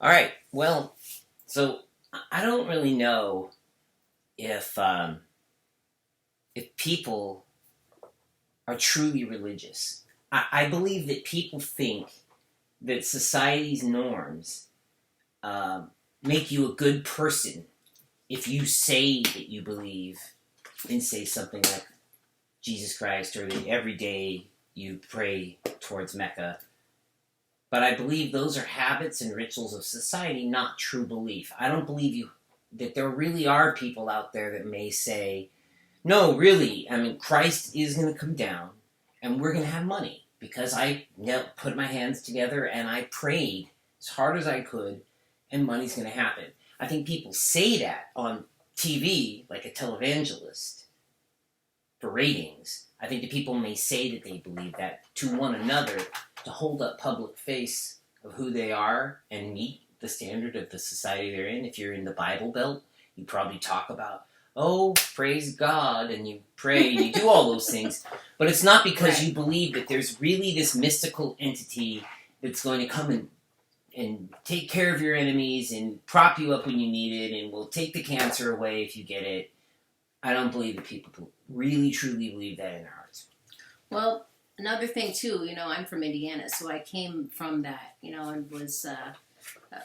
All right. Well, so I don't really know if people are truly religious. I believe that people think that society's norms make you a good person if you say that you believe in, say, something like Jesus Christ, or that every day you pray towards Mecca. But I believe those are habits and rituals of society, not true belief. I don't believe that there really are people out there that may say, no, really, I mean, Christ is going to come down and we're going to have money because I put my hands together and I prayed as hard as I could and money's going to happen. I think people say that on TV like a televangelist for ratings. I think the people may say that they believe that to one another to hold up public face of who they are and meet the standard of the society they're in. If you're in the Bible Belt, you probably talk about, oh, praise God, and you pray, and you do all those things. But it's not because you believe that there's really this mystical entity that's going to come and take care of your enemies and prop you up when you need it and will take the cancer away if you get it. I don't believe that people really, truly believe that in their hearts. Well, another thing, too, I'm from Indiana, so I came from that, and was,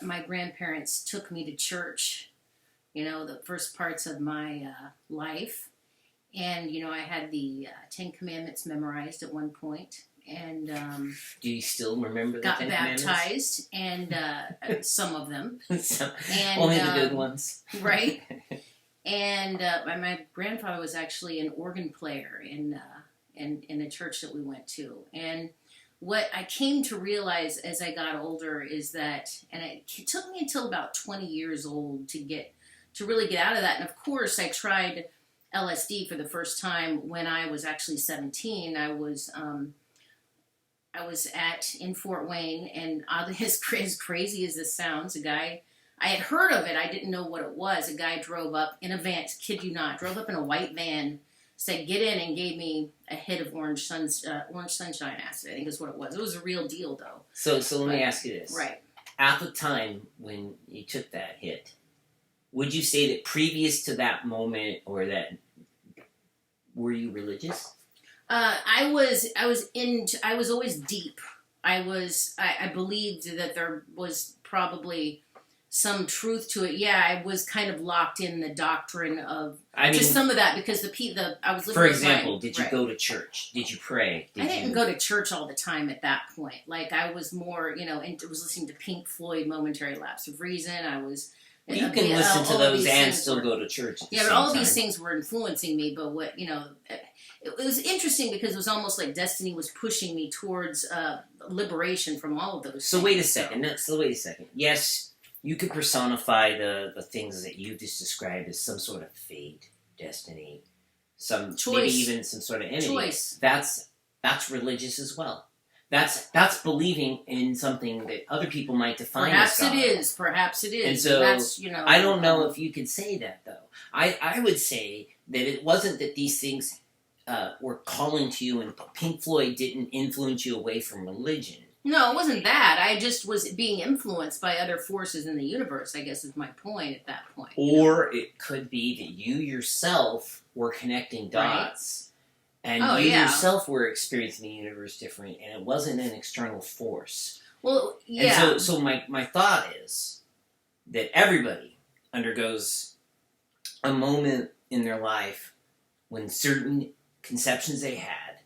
my grandparents took me to church, the first parts of my life. And, I had the Ten Commandments memorized at one point. And do you still remember the got Ten baptized, and some of them. And, only the good ones. Right. And my grandfather was actually an organ player in the church that we went to. And what I came to realize as I got older is that, and it took me until about 20 years old to really get out of that. And of course, I tried LSD for the first time when I was actually 17. I was in Fort Wayne, and as crazy as this sounds, a guy, I had heard of it, I didn't know what it was. A guy drove up in a van, kid you not, drove up in a white van, said get in, and gave me a hit of orange sunshine acid, I think is what it was. It was a real deal, though. So let me ask you this. Right. At the time when you took that hit, would you say that previous to that moment were you religious? I was always deep. I believed that there was probably some truth to it. Yeah, I was kind of locked in the doctrine of some of that because I was living. For example, did you go to church? Did you pray? I didn't go to church all the time at that point. Like I was more, was listening to Pink Floyd, Momentary Lapse of Reason. I was. You can listen to those and still go to church. Yeah, but all of these things were influencing me. But it was interesting because it was almost like destiny was pushing me towards liberation from all of those. So wait a second. Yes, you could personify the things that you just described as some sort of fate, destiny, some choice, maybe even some sort of entity. Choice. That's religious as well. That's believing in something that other people might define as God. Perhaps it is. And so that's, I don't know if you could say that, though. I would say that it wasn't that these things were calling to you and Pink Floyd didn't influence you away from religion. No, it wasn't that. I just was being influenced by other forces in the universe, I guess is my point at that point. Or it could be that you yourself were connecting dots. Right. And you yourself were experiencing the universe different, and it wasn't an external force. Well, yeah. And so my thought is that everybody undergoes a moment in their life when certain conceptions they had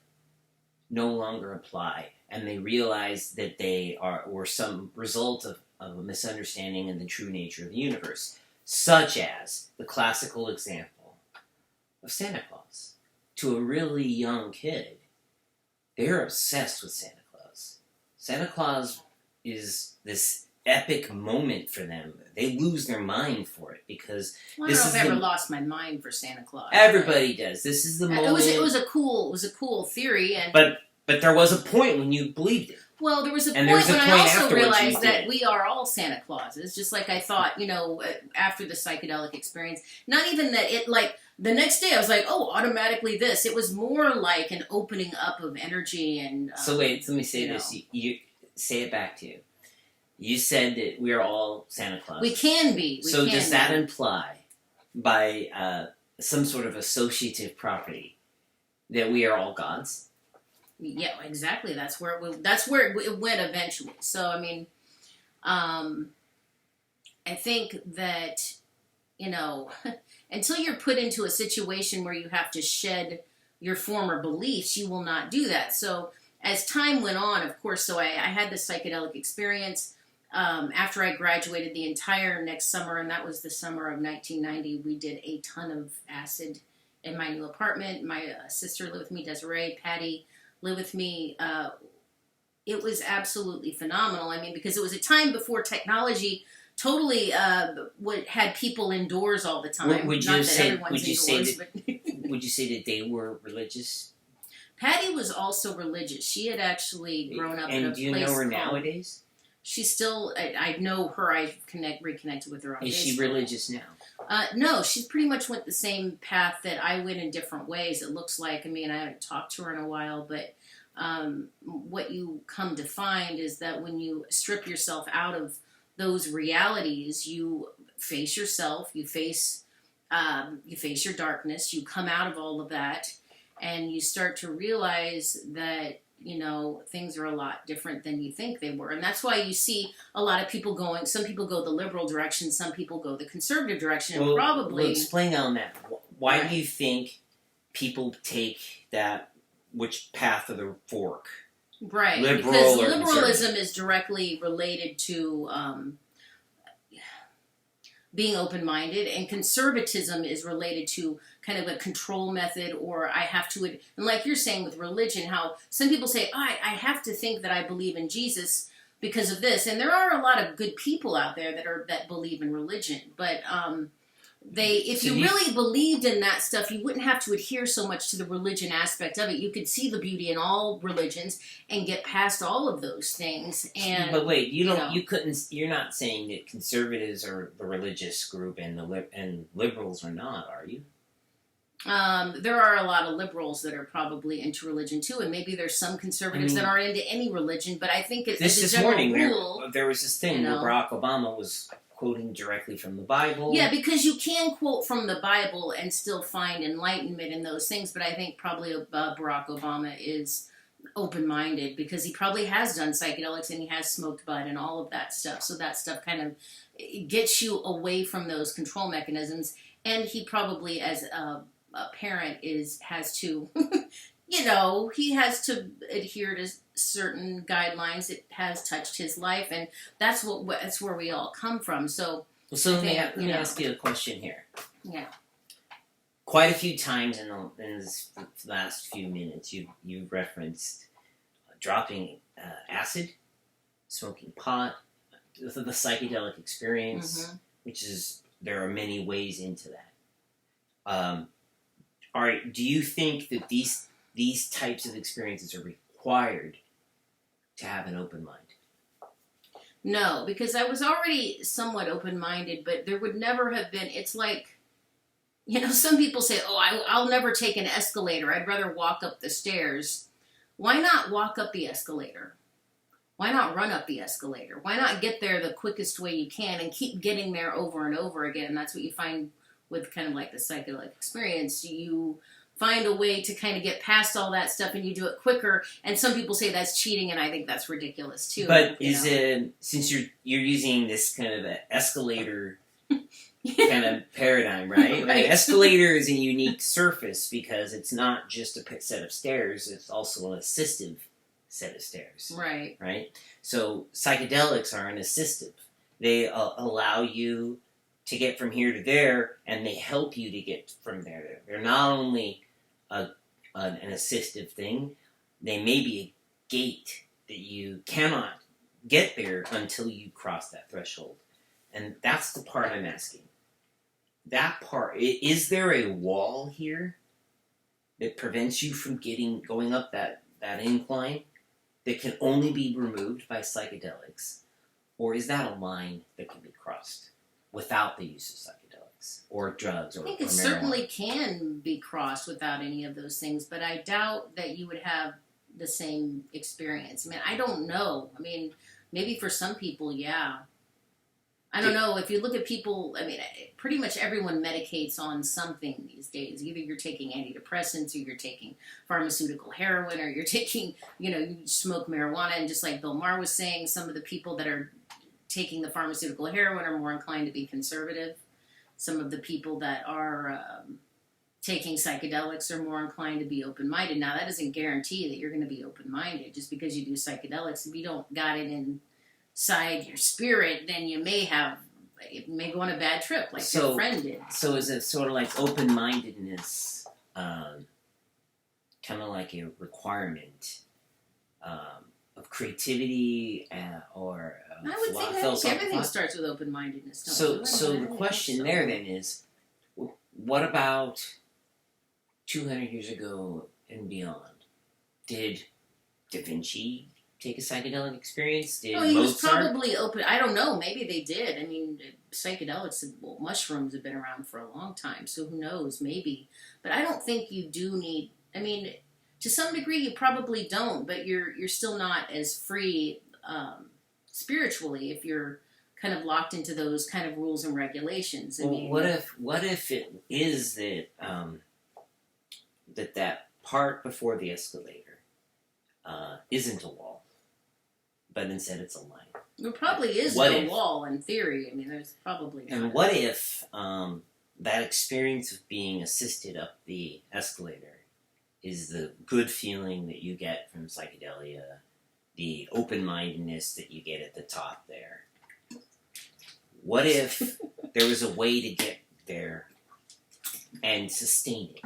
no longer apply, and they realize that they were some result of a misunderstanding in the true nature of the universe, such as the classical example of Santa Claus. To a really young kid, they're obsessed with Santa Claus. Santa Claus is this epic moment for them. They lose their mind for it because I don't know if I ever lost my mind for Santa Claus. Everybody does. This is the moment. It was a cool theory, and but there was a point when you believed it. Well, there was a point when I also realized that we are all Santa Clauses, just like I thought, after the psychedelic experience. Not even that it, the next day I was like, oh, automatically this. It was more like an opening up of energy and... So wait, let me say this. You say it back to you. You said that we are all Santa Claus. We can be. So does that imply, by some sort of associative property, that we are all gods? Yeah, exactly. That's where it went eventually. So I mean, I think that, until you're put into a situation where you have to shed your former beliefs, you will not do that. So as time went on, of course, so I had this psychedelic experience after I graduated the entire next summer, and that was the summer of 1990. We did a ton of acid in my new apartment. My sister lived with me, Desiree, Patty lived with me. It was absolutely phenomenal. I mean, because it was a time before technology totally had people indoors all the time. Would you say that they were religious? Patty was also religious. She had actually grown up in a place. And do you know her nowadays? She's still. I know her. I reconnected with her on Facebook. Is she religious now? No, she pretty much went the same path that I went in different ways. It looks like. I mean, I haven't talked to her in a while, but what you come to find is that when you strip yourself out of those realities, you face yourself, you face your darkness, you come out of all of that, and you start to realize that, things are a lot different than you think they were. And that's why you see a lot of people some people go the liberal direction, some people go the conservative direction, and probably... Well, explain on that. Why do you think people take which path of the fork? Right, liberal because liberalism is directly related to being open-minded, and conservatism is related to kind of a control method, or I have to, and like you're saying with religion, how some people say, I have to think that I believe in Jesus because of this, and there are a lot of good people out there that believe in religion, but if you really believed in that stuff, you wouldn't have to adhere so much to the religion aspect of it. You could see the beauty in all religions and get past all of those things. But wait, you're not saying that conservatives are the religious group and liberals are not, are you? There are a lot of liberals that are probably into religion too, and maybe there's some conservatives that aren't into any religion. But I think this morning there was this thing where Barack Obama was quoting directly from the Bible. Yeah, because you can quote from the Bible and still find enlightenment in those things, but I think probably Barack Obama is open-minded because he probably has done psychedelics and he has smoked bud and all of that stuff, so that stuff kind of gets you away from those control mechanisms, and he probably, as a parent, has to... he has to adhere to certain guidelines. It has touched his life, and that's where we all come from. So let me ask you a question here. Yeah. Quite a few times in this last few minutes, you referenced dropping acid, smoking pot, the psychedelic experience, which is there are many ways into that. All right, do you think that these types of experiences are required to have an open mind? No, because I was already somewhat open-minded, but there would never have been... It's like, some people say, I'll never take an escalator. I'd rather walk up the stairs. Why not walk up the escalator? Why not run up the escalator? Why not get there the quickest way you can and keep getting there over and over again? And that's what you find with kind of like the psychedelic experience. You find a way to kind of get past all that stuff, and you do it quicker. And some people say that's cheating, and I think that's ridiculous too. But since you're using this kind of an escalator kind of paradigm, right? Right. An escalator is a unique surface because it's not just a set of stairs; it's also an assistive set of stairs. Right. Right. So psychedelics are an assistive. They allow you to get from here to there, and they help you to get from there to there. They're not only an assistive thing, they may be a gate that you cannot get there until you cross that threshold. And that's the part I'm asking. That part, is there a wall here that prevents you from going up that incline that can only be removed by psychedelics? Or is that a line that can be crossed without the use of psychedelics or drugs or marijuana? I think it certainly can be crossed without any of those things, but I doubt that you would have the same experience. I mean, I don't know. I mean, maybe for some people, yeah. I don't know. If you look at people, I mean, pretty much everyone medicates on something these days. Either you're taking antidepressants, or you're taking pharmaceutical heroin, or you're taking, you smoke marijuana. And just like Bill Maher was saying, some of the people that are taking the pharmaceutical heroin are more inclined to be conservative. Some of the people that are taking psychedelics are more inclined to be open-minded. Now, that doesn't guarantee that you're going to be open-minded. Just because you do psychedelics, if you don't got it inside your spirit, then it may go on a bad trip, like your friend did. So is it sort of like open-mindedness, kind of like a requirement of creativity or I would think everything starts with open-mindedness. So the question there then is, what about 200 years ago and beyond? Did Da Vinci take a psychedelic experience? Did he was Mozart? Probably open. I don't know. Maybe they did. I mean, psychedelics, mushrooms have been around for a long time, so who knows? Maybe. But I don't think you do need. I mean, to some degree, you probably don't. But you're still not as free spiritually if you're kind of locked into those kind of rules and regulations. I mean, what if it is that that part before the escalator isn't a wall, but instead it's a line? There probably is no wall in theory. I mean, there's probably not. And what if that experience of being assisted up the escalator is the good feeling that you get from psychedelia, the open-mindedness that you get at the top there? What if there was a way to get there and sustain it?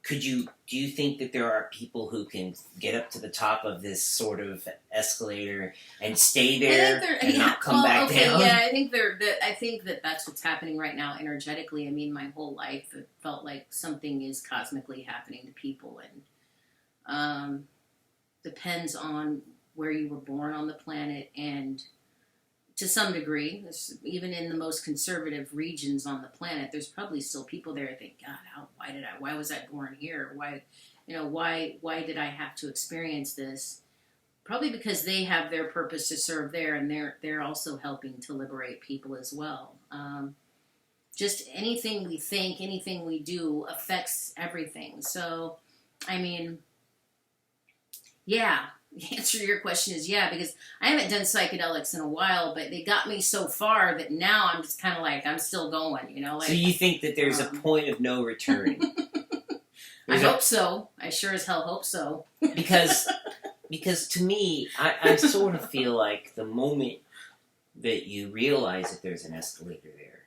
Do you think that there are people who can get up to the top of this sort of escalator and stay there and not come back down? Yeah, I think that's what's happening right now energetically. I mean, my whole life it felt like something is cosmically happening to people, and depends on where you were born on the planet, and to some degree, even in the most conservative regions on the planet, there's probably still people there that think, God, why was I born here? Why did I have to experience this? Probably because they have their purpose to serve there, and they're also helping to liberate people as well. Just anything we think, anything we do affects everything. So, I mean, yeah. The answer to your question is yeah, because I haven't done psychedelics in a while, but they got me so far that now I'm just kind of like, I'm still going, Like, so you think that there's a point of no return? I hope so. I sure as hell hope so. Because to me, I sort of feel like the moment that you realize that there's an escalator there,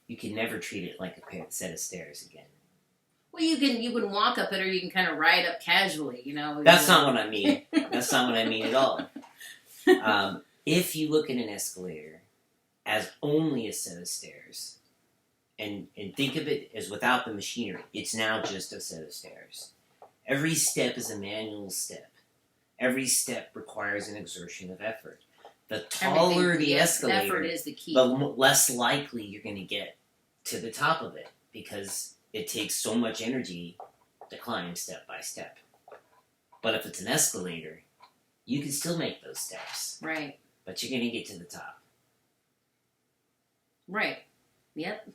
you can never treat it like a set of stairs again. Well, you can walk up it, or you can kind of ride up casually, That's not what I mean. That's not what I mean at all. If you look at an escalator as only a set of stairs, and think of it as without the machinery, it's now just a set of stairs. Every step is a manual step. Every step requires an exertion of effort. The taller the escalator, effort is the key. The less likely you're going to get to the top of it, because it takes so much energy to climb step by step. But if it's an escalator, you can still make those steps. Right. But you're going to get to the top. Right. Yep.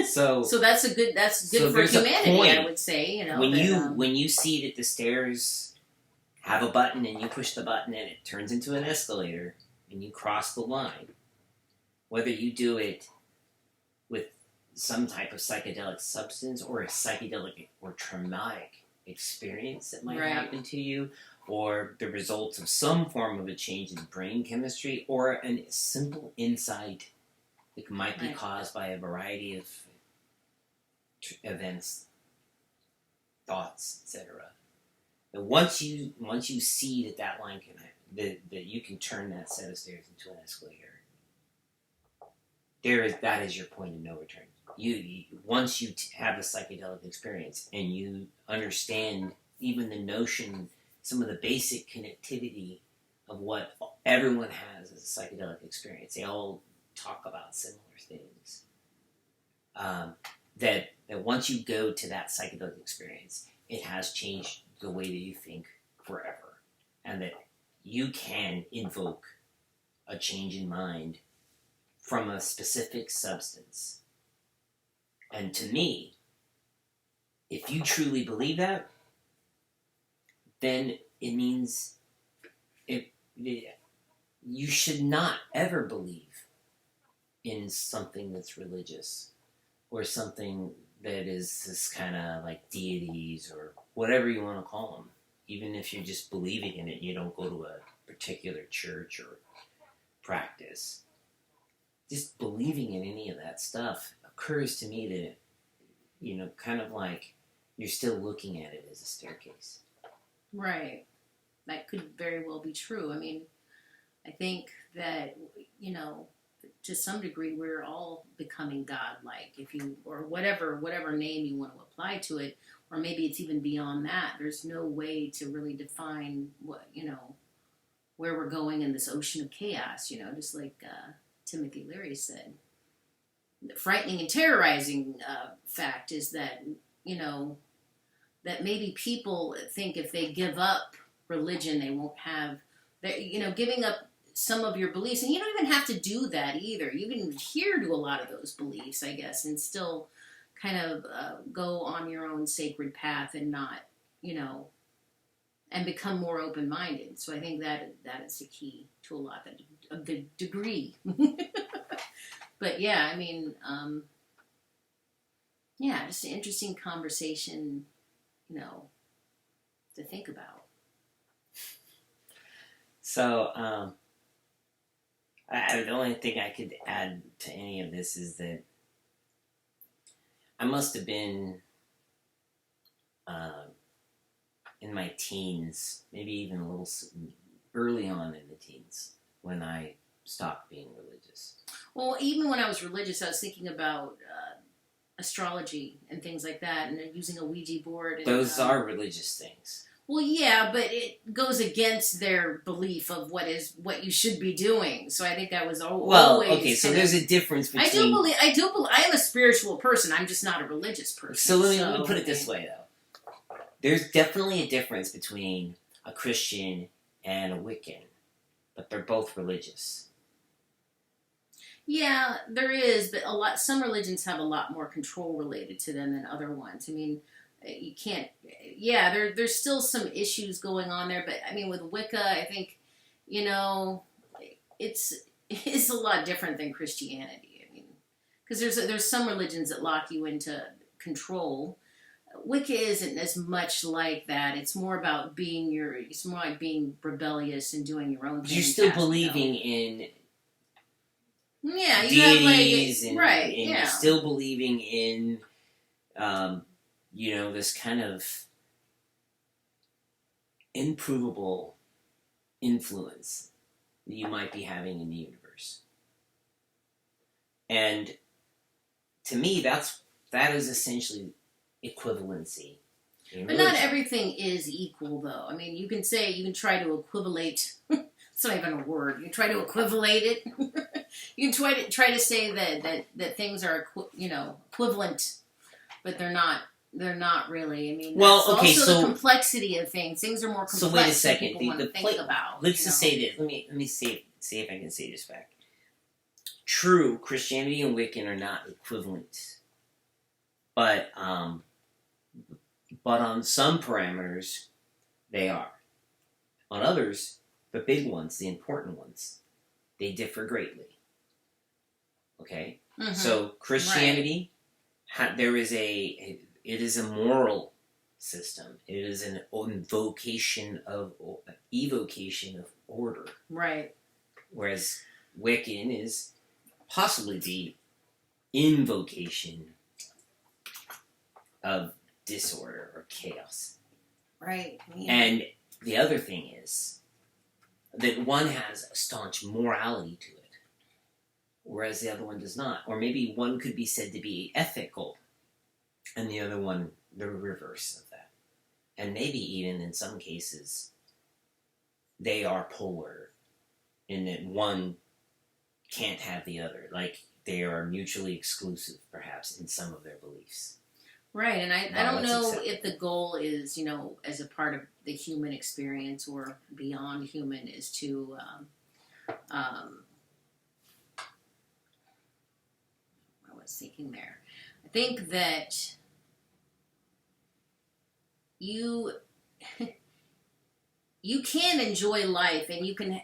So that's good for humanity, I would say. When you see that the stairs have a button and you push the button and it turns into an escalator and you cross the line, whether you do it with some type of psychedelic substance or a psychedelic or traumatic experience that might happen to you, or the results of some form of a change in brain chemistry, or a simple insight that might be caused by a variety of events, thoughts, etc. And once you see that line can that you can turn that set of stairs into an escalator, that is your point of no return. You once you have a psychedelic experience and you understand even the notion, some of the basic connectivity of what everyone has as a psychedelic experience. They all talk about similar things. That once you go to that psychedelic experience, it has changed the way that you think forever, and that you can invoke a change in mind from a specific substance. And to me, if you truly believe that, then it means you should not ever believe in something that's religious or something that is this kind of like deities or whatever you want to call them. Even if you're just believing in it, you don't go to a particular church or practice. Just believing in any of that stuff occurs to me that, kind of like you're still looking at it as a staircase. Right. That could very well be true. I mean, I think that, to some degree, we're all becoming godlike, or whatever name you want to apply to it, or maybe it's even beyond that. There's no way to really define what, where we're going in this ocean of chaos, just like Timothy Leary said. The frightening and terrorizing fact is that, that maybe people think if they give up religion, they won't have, giving up some of your beliefs, and you don't even have to do that either. You can adhere to a lot of those beliefs, I guess, and still kind of go on your own sacred path and not, and become more open-minded. So I think that is the key to a lot of the degree. But yeah, I mean, just an interesting conversation, to think about. So, the only thing I could add to any of this is that I must have been in my teens, maybe even a little early on in the teens, when I stopped being religious. Well, even when I was religious, I was thinking about astrology and things like that, and using a Ouija board. And, those are religious things. Well, yeah, but it goes against their belief of what you should be doing. So I think that was always. Well, okay, so there's a difference between. I do believe. I am a spiritual person. I'm just not a religious person. So let me put it this way, though. There's definitely a difference between a Christian and a Wiccan, but they're both religious. Yeah, there is, but some religions have a lot more control related to them than other ones. I mean, you can't. Yeah, there's still some issues going on there, but I mean, with Wicca, I think, it's a lot different than Christianity. I mean, because there's some religions that lock you into control. Wicca isn't as much like that. It's more about it's more like being rebellious and doing your own thing. You're still believing in. Yeah, you deities have right. And yeah, you're still believing in, this kind of improvable influence that you might be having in the universe. And to me, that is essentially equivalency. But not everything is equal, though. I mean, you can try to equivalate. It's not even a word. You try to equivalate it. You can try to say that things are equivalent, but they're not. They're not really. I mean, the complexity of things. Things are more complex. So wait a second. Than people want to think about. Let's just say this. Let me see if I can say this back. True, Christianity and Wiccan are not equivalent, but on some parameters, they are. On others, the big ones, the important ones, they differ greatly. Okay, so Christianity, it is a moral system. It is an evocation of order. Right. Whereas Wiccan is possibly the invocation of disorder or chaos. Right. Yeah. And the other thing is that one has a staunch morality to it, whereas the other one does not. Or maybe one could be said to be ethical, and the other one the reverse of that. And maybe even in some cases, they are polar, in that one can't have the other. Like, they are mutually exclusive, perhaps, in some of their beliefs. Right, and I don't know if the goal is, as a part of the human experience or beyond human is to I was thinking there. I think that you you can enjoy life, and you can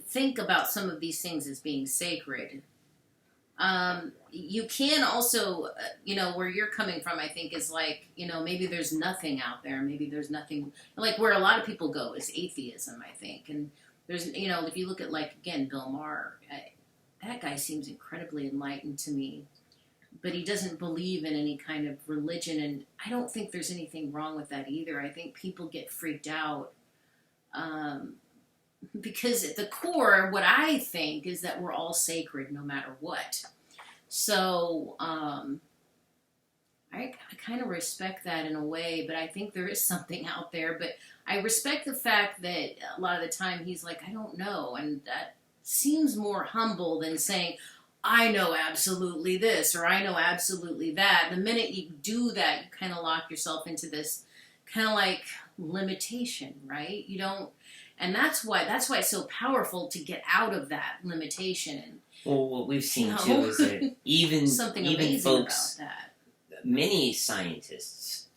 think about some of these things as being sacred. You can also, where you're coming from, I think, is like, maybe there's nothing out there. Maybe there's nothing, like where a lot of people go is atheism, I think. And there's, if you look at, like, again, Bill Maher, that guy seems incredibly enlightened to me, but he doesn't believe in any kind of religion. And I don't think there's anything wrong with that either. I think people get freaked out. Because at the core, what I think is that we're all sacred no matter what. So I kind of respect that in a way, but I think there is something out there. But I respect the fact that a lot of the time he's like, I don't know. And that seems more humble than saying, I know absolutely this or I know absolutely that. The minute you do that, you kind of lock yourself into this kind of like limitation, right? You don't. And that's why it's so powerful to get out of that limitation. Well, what we've seen too is that even something even amazing folks, about that. many scientists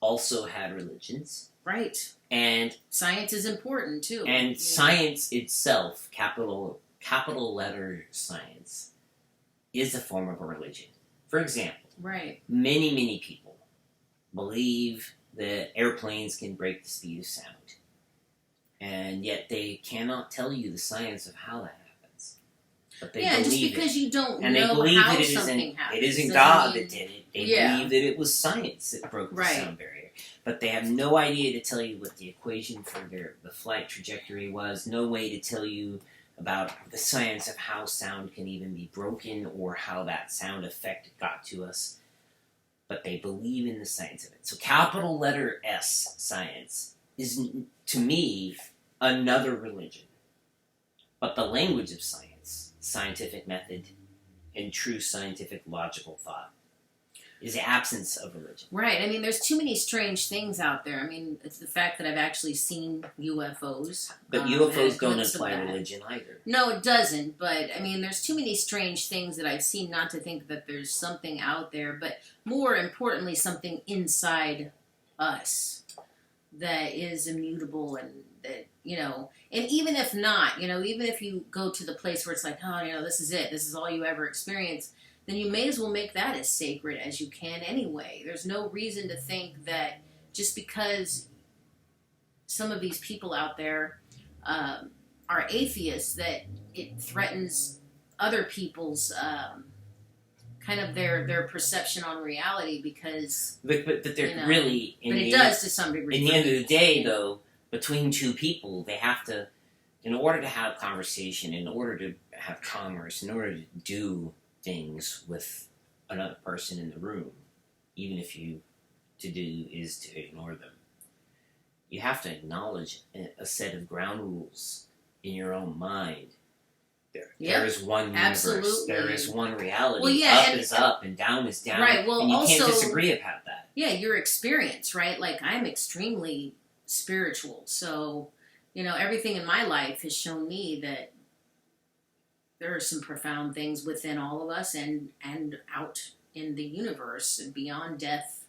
also had religions, Right. and Science is important too. and science itself, capital letter science, is a form of a religion. For example, Right. many people believe that airplanes can break the speed of sound. And yet they cannot tell you the science of how that happens. But they believe just because you don't and know they believe how that something happens. it isn't doesn't God mean- that did it. They Yeah. believe that it was science that broke the Right. sound barrier. But they have no idea to tell you what the equation for the flight trajectory was, no way to tell you about the science of how sound can even be broken or how that sound effect got to us. But they believe in the science of it. So capital letter S science is, to me, another religion. But the language of science, scientific method, and true scientific logical thought is the absence of religion. Right. I mean, there's too many strange things out there. I mean, it's the fact that I've actually seen UFOs. But UFOs and don't glimpse of imply that. religion either. No, it doesn't. But, I mean, there's too many strange things that I've seen not to think that there's something out there. But more importantly, something inside us that is immutable and that, and even if not, even if you go to the place where it's like, oh, this is it, this is all you ever experience, then you may as well make that as sacred as you can anyway. There's no reason to think that just because some of these people out there are atheists, that it threatens other people's kind of their perception on reality, because But they're really... but it does to some degree. In the end of the day, though, between two people, they have to, in order to have conversation, in order to have commerce, in order to do things with another person in the room, even if to do is to ignore them, you have to acknowledge a set of ground rules in your own mind. There is one universe. Absolutely. There is one reality. Well, yeah, up is up and down is down. Right, well, and you can't also- disagree about that. Yeah, your experience, right? Like, I'm extremely spiritual, so everything in my life has shown me that there are some profound things within all of us and out in the universe and beyond death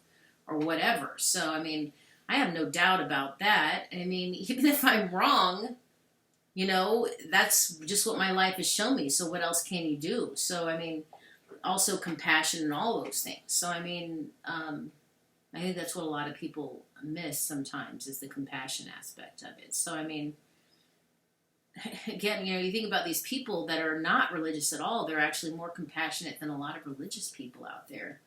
or whatever. So, I mean, I have no doubt about that. I mean, even if I'm wrong, that's just what my life has shown me. So what else can you do? So, I mean, also compassion and all those things. So, I mean, I think that's what a lot of people miss sometimes, is the compassion aspect of it. So, I mean, again, you think about these people that are not religious at all, they're actually more compassionate than a lot of religious people out there.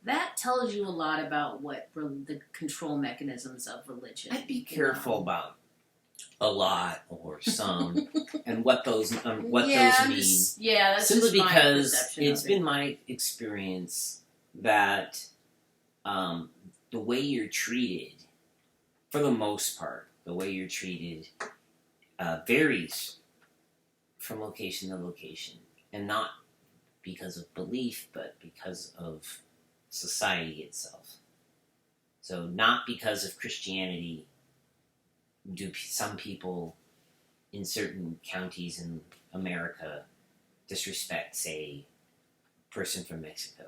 That tells you a lot about what the control mechanisms of religion. I'd be careful about a lot or some and what those mean. That's Simply just my because perception it's of it. been my experience that the way you're treated, for the most part, the way you're treated varies from location to location, and not because of belief, but because of society itself. So not because of Christianity do some people in certain counties in America disrespect, say, a person from Mexico?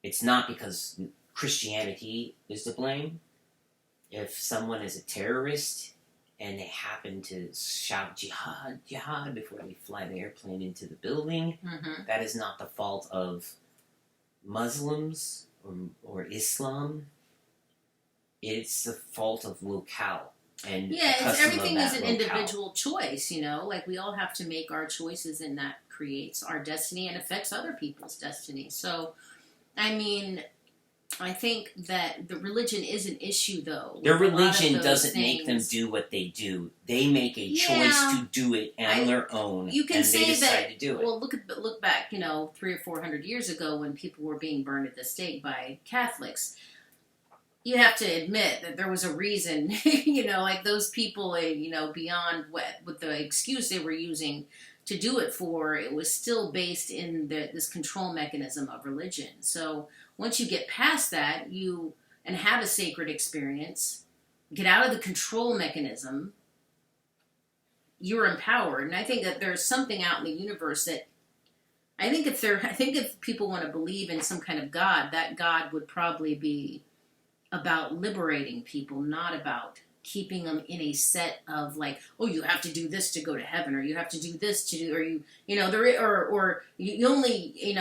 It's not because Christianity is to blame. If someone is a terrorist and they happen to shout jihad, jihad before they fly the airplane into the building, that is not the fault of Muslims or Islam. It's the fault of locale. And everything is an individual choice, like we all have to make our choices, and that creates our destiny and affects other people's destiny. So, I mean, I think that the religion is an issue, though. Their religion doesn't make them do what they do. They make a choice to do it on their own. You can and say they decide that. To do it. Well, look back, 300 or 400 years ago when people were being burned at the stake by Catholics. You have to admit that there was a reason, like those people, beyond what the excuse they were using to do it for, it was still based in this control mechanism of religion. So once you get past that, and have a sacred experience, get out of the control mechanism, you're empowered. And I think that there's something out in the universe that I think if people want to believe in some kind of God, that God would probably be about liberating people, not about keeping them in a set of like, oh, you have to do this to go to heaven, or you have to do this to do, or you only, in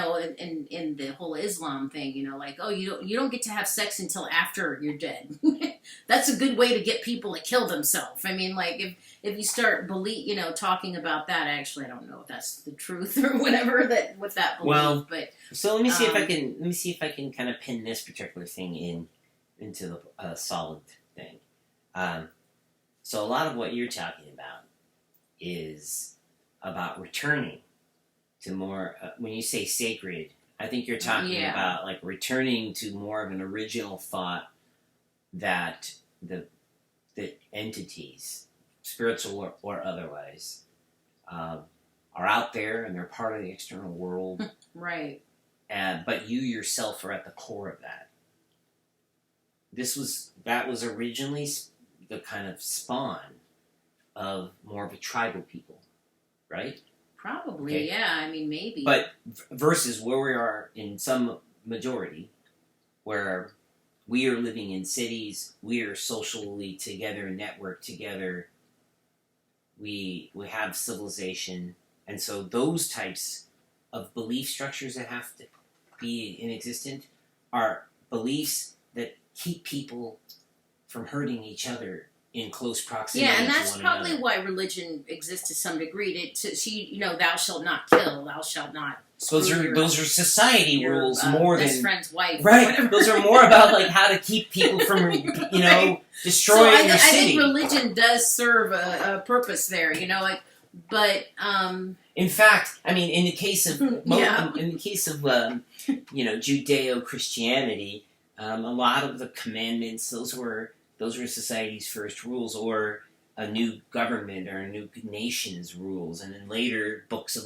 the whole Islam thing, like, oh, you don't get to have sex until after you're dead. That's a good way to get people to kill themselves. I mean, like if you start talking about that, actually, I don't know if that's the truth or whatever with that belief. Well, but so let me see if I can kind of pin this particular thing into a solid thing. So a lot of what you're talking about is about returning to more, when you say sacred, I think you're talking about like returning to more of an original thought that the entities, spiritual or otherwise, are out there and they're part of the external world. Right. But you yourself are at the core of that. That was originally the kind of spawn of more of a tribal people, right? Probably, okay. Yeah. I mean, maybe. But versus where we are in some majority, where we are living in cities, we are socially together, networked together, we have civilization, and so those types of belief structures that have to be in existence are beliefs that keep people from hurting each other in close proximity. Yeah, and that's to one probably another. why religion exists to some degree. Thou shalt not kill, thou shalt not. Those are society rules more than best friend's wife. Right. Those are more about like how to keep people from destroying your city. I think religion does serve a purpose there. But in fact, I mean, in the case of Judeo-Christianity, a lot of the commandments, those were society's first rules, or a new government or a new nation's rules, and then later books of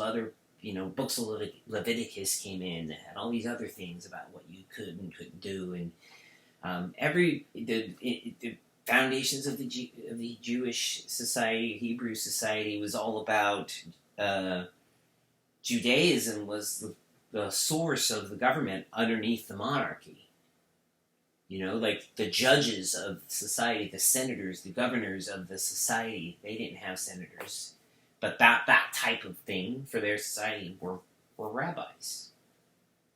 Leviticus came in that had all these other things about what you could and couldn't do, and the foundations of the Jewish society, Hebrew society, was all about Judaism was the source of the government underneath the monarchy. Like the judges of society, the senators, the governors of the society, they didn't have senators. But that type of thing for their society were rabbis.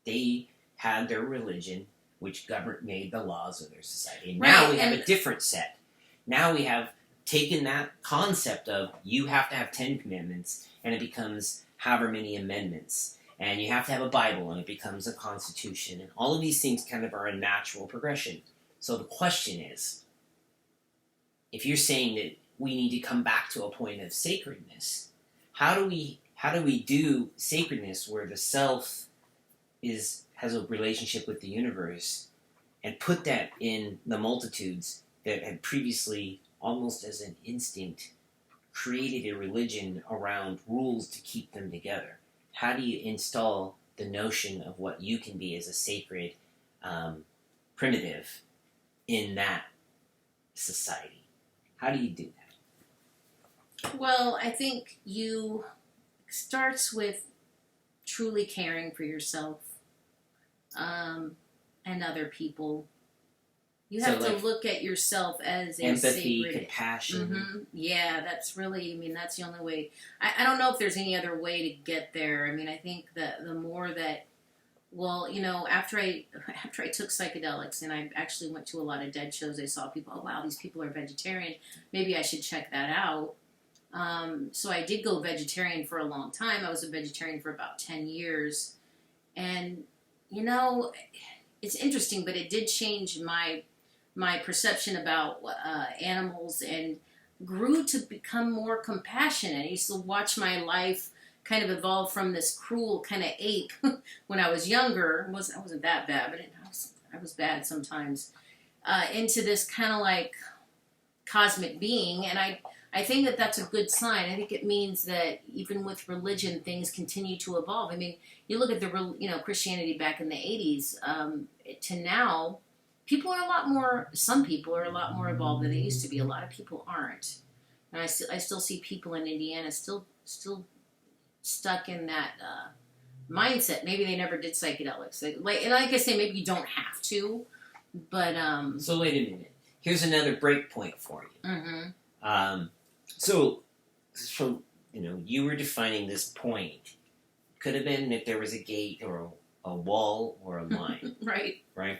They had their religion, which made the laws of their society. And now we have a different set. Now we have taken that concept of you have to have 10 commandments, and it becomes however many amendments. And you have to have a Bible, and it becomes a constitution. And all of these things kind of are a natural progression. So the question is, if you're saying that we need to come back to a point of sacredness, how do we do sacredness where the self has a relationship with the universe, and put that in the multitudes that had previously, almost as an instinct, created a religion around rules to keep them together? How do you install the notion of what you can be as a sacred primitive in that society? How do you do that? Well, I think you starts with truly caring for yourself and other people. You have to look at yourself as a empathy, sacred, compassion. Yeah, that's really, I mean, that's the only way. I don't know if there's any other way to get there. I mean, I think that the more that, well, you know, after I took psychedelics and I actually went to a lot of dead shows, I saw people, oh, wow, these people are vegetarian. Maybe I should check that out. So I did go vegetarian for a long time. I was a vegetarian for about 10 years. And, you know, it's interesting, but it did change my perception about animals and grew to become more compassionate. I used to watch my life kind of evolve from this cruel kind of ape when I was younger. I wasn't that bad, but I was bad sometimes. Into this kind of like cosmic being, and I think that that's a good sign. I think it means that even with religion, things continue to evolve. I mean, you look at the Christianity back in the 80s to now. Some people are a lot more evolved than they used to be. A lot of people aren't. And I still see people in Indiana still stuck in that mindset. Maybe they never did psychedelics. And like I say, maybe you don't have to, but... So wait a minute. Here's another break point for you. Mm-hmm. So, you were defining this point. Could have been if there was a gate or a wall or a line. Right. Right?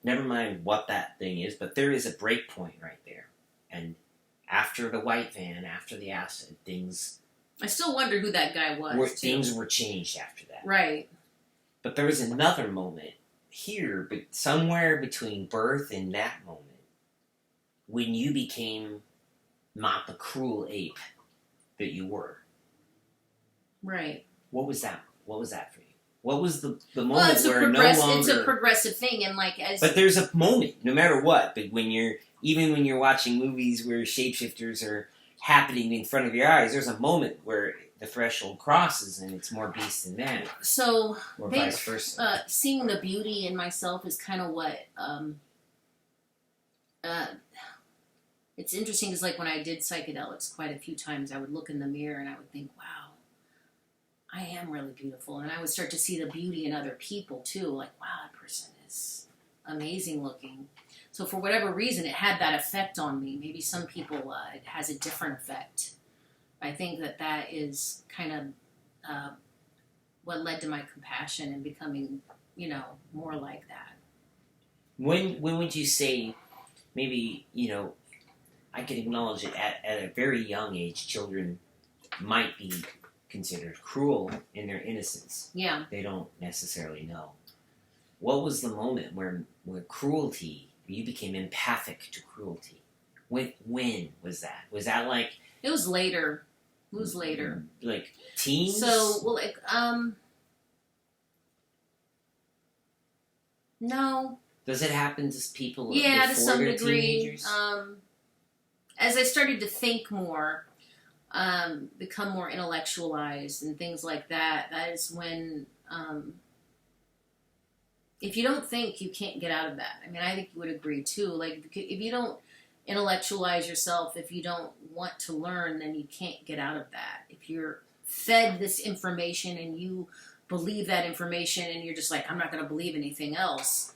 Never mind what that thing is, but there is a break point right there. And after the white van, after the acid, things... I still wonder who that guy was. Things were changed after that. Right. But there was another moment here, but somewhere between birth and that moment, when you became not the cruel ape that you were. Right. What was that? What was that for you? What was the moment where it's a progressive thing, and But there's a moment, no matter what. But when you're watching movies where shapeshifters are happening in front of your eyes, there's a moment where the threshold crosses, and it's more beast than man. So, or vice versa. Seeing the beauty in myself is kind of what. It's interesting because, like, when I did psychedelics quite a few times, I would look in the mirror and I would think, wow, I am really beautiful. And I would start to see the beauty in other people, too. Like, wow, that person is amazing looking. So for whatever reason, it had that effect on me. Maybe some people, it has a different effect. I think that is kind of what led to my compassion and becoming, more like that. When would you say, maybe, I can acknowledge it at a very young age, children might be considered cruel in their innocence. Yeah. They don't necessarily know. What was the moment where cruelty, you became empathic to cruelty? When was that? Was that like... It was later. Like teens? So, no. Does it happen to people before to some degree. Teenagers? As I started to think more, become more intellectualized and things like that, that is when, if you don't think, you can't get out of that. I mean, I think you would agree too. Like, if you don't intellectualize yourself, if you don't want to learn, then you can't get out of that. If you're fed this information and you believe that information and you're just like, I'm not going to believe anything else,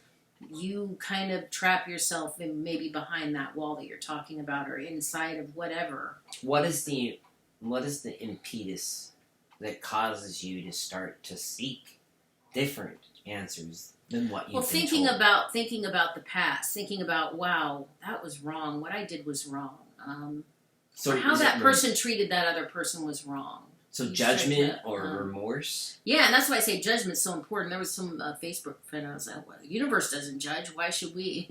you kind of trap yourself in maybe behind that wall that you're talking about or inside of whatever. What is the impetus that causes you to start to seek different answers than what you've been told? Thinking about the past, thinking about, wow, that was wrong. What I did was wrong. Or how that person treated that other person was wrong. So judgment or remorse? Yeah, and that's why I say judgment's so important. There was some Facebook friend I was like, well, the universe doesn't judge. Why should we?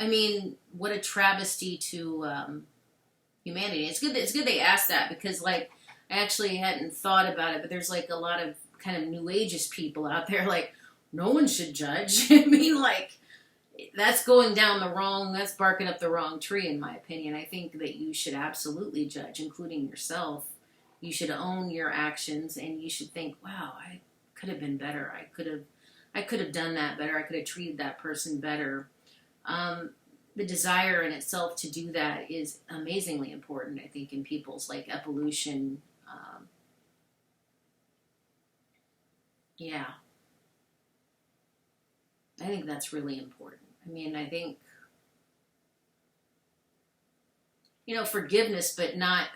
I mean, what a travesty to humanity. It's good they asked that because, like, I actually hadn't thought about it, but there's, like, a lot of kind of New Ageist people out there, like, no one should judge. I mean, like, that's that's barking up the wrong tree, in my opinion. I think that you should absolutely judge, including yourself. You should own your actions, and you should think, wow, I could have been better. I could have done that better. I could have treated that person better. the desire in itself to do that is amazingly important, I think, in people's like evolution. Yeah, I think that's really important. I mean, I think, forgiveness, but not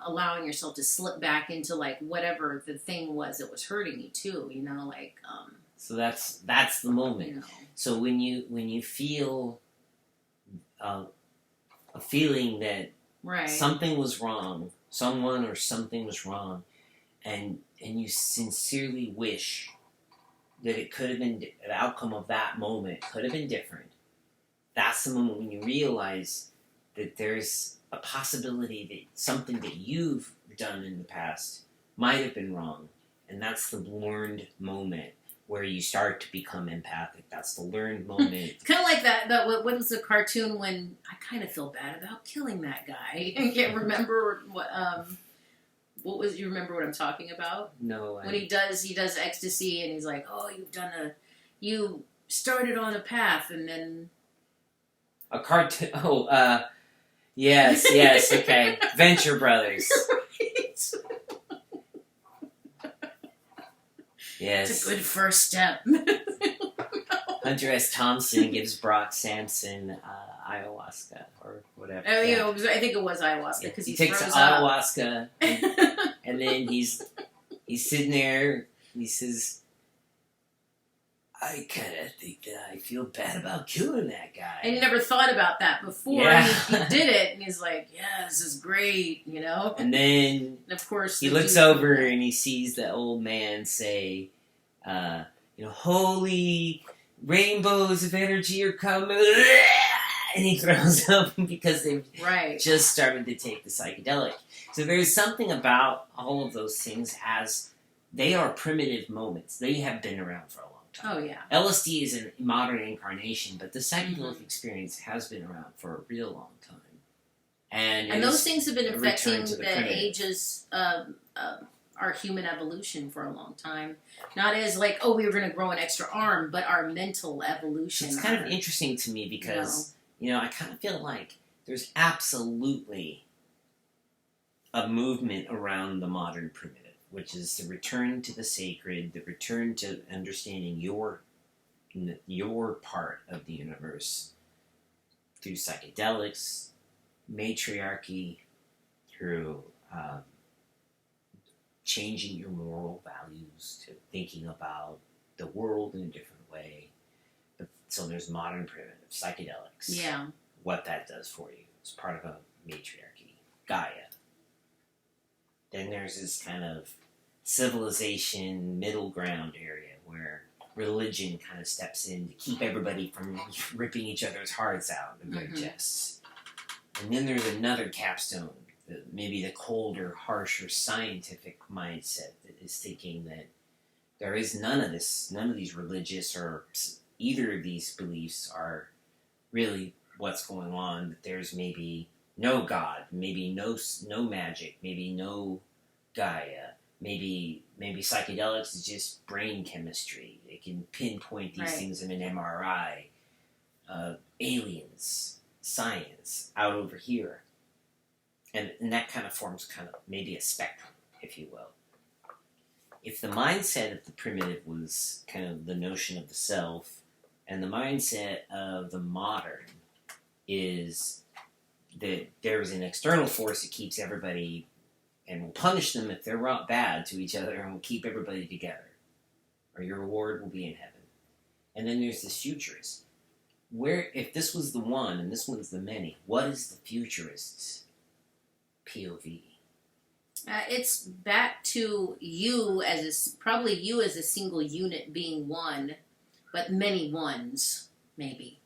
allowing yourself to slip back into like whatever the thing was that was hurting you too. So that's the moment. You know, So when you feel a feeling that right? something was wrong, someone or something was wrong, and you sincerely wish that it could have been the outcome of that moment could have been different. That's the moment when you realize that there's a possibility that something that you've done in the past might have been wrong, and that's the learned moment where you start to become empathic. That's the learned moment. It's kind of like that what was the cartoon when I kind of feel bad about killing that guy. I can't remember what was. You remember what I'm talking about? No. When he does ecstasy and he's like, oh, you started on a path and then a cartoon. Oh, yes. Okay, Venture Brothers. Right. Yes. It's a good first step. Hunter S. Thompson gives Brock Sampson ayahuasca or whatever. Oh, yeah. I think it was ayahuasca because he takes ayahuasca and then he's sitting there. And he says, "I kind of think that I feel bad about killing that guy." And he never thought about that before. Yeah. He did it, and he's like, "Yeah, this is great," And then and of course he looks over and he sees the old man say, "Holy rainbows of energy are coming," and he throws up because they've just started to take the psychedelic. So there's something about all of those things as they are primitive moments. They have been around for a long time. Oh, yeah. LSD is a modern incarnation, but the psychedelic experience has been around for a real long time. And those things have been affecting the ages of our human evolution for a long time. Not as like, we were going to grow an extra arm, but our mental evolution. It's kind of interesting to me because, I kind of feel like there's absolutely a movement around the modern primitive, which is the return to the sacred, the return to understanding your part of the universe through psychedelics, matriarchy, through changing your moral values, to thinking about the world in a different way. So there's modern primitive, psychedelics. Yeah. What that does for you. It's part of a matriarchy, Gaia. Then there's this kind of civilization middle ground area where religion kind of steps in to keep everybody from ripping each other's hearts out of their chests. And then there's another capstone, maybe the colder, harsher scientific mindset that is thinking that there is none of these religious or either of these beliefs are really what's going on, that there's maybe no God, maybe no magic, maybe no Gaia, maybe psychedelics is just brain chemistry. They can pinpoint these things in an MRI. Aliens, science, out over here. And that kind of forms kind of maybe a spectrum, if you will. If the mindset of the primitive was kind of the notion of the self, and the mindset of the modern is that there's an external force that keeps everybody and will punish them if they're bad to each other and will keep everybody together, or your reward will be in heaven. And then there's this futurist. Where, if this was the one and this one's the many, what is the futurist's POV? It's back to you probably you as a single unit being one, but many ones, maybe.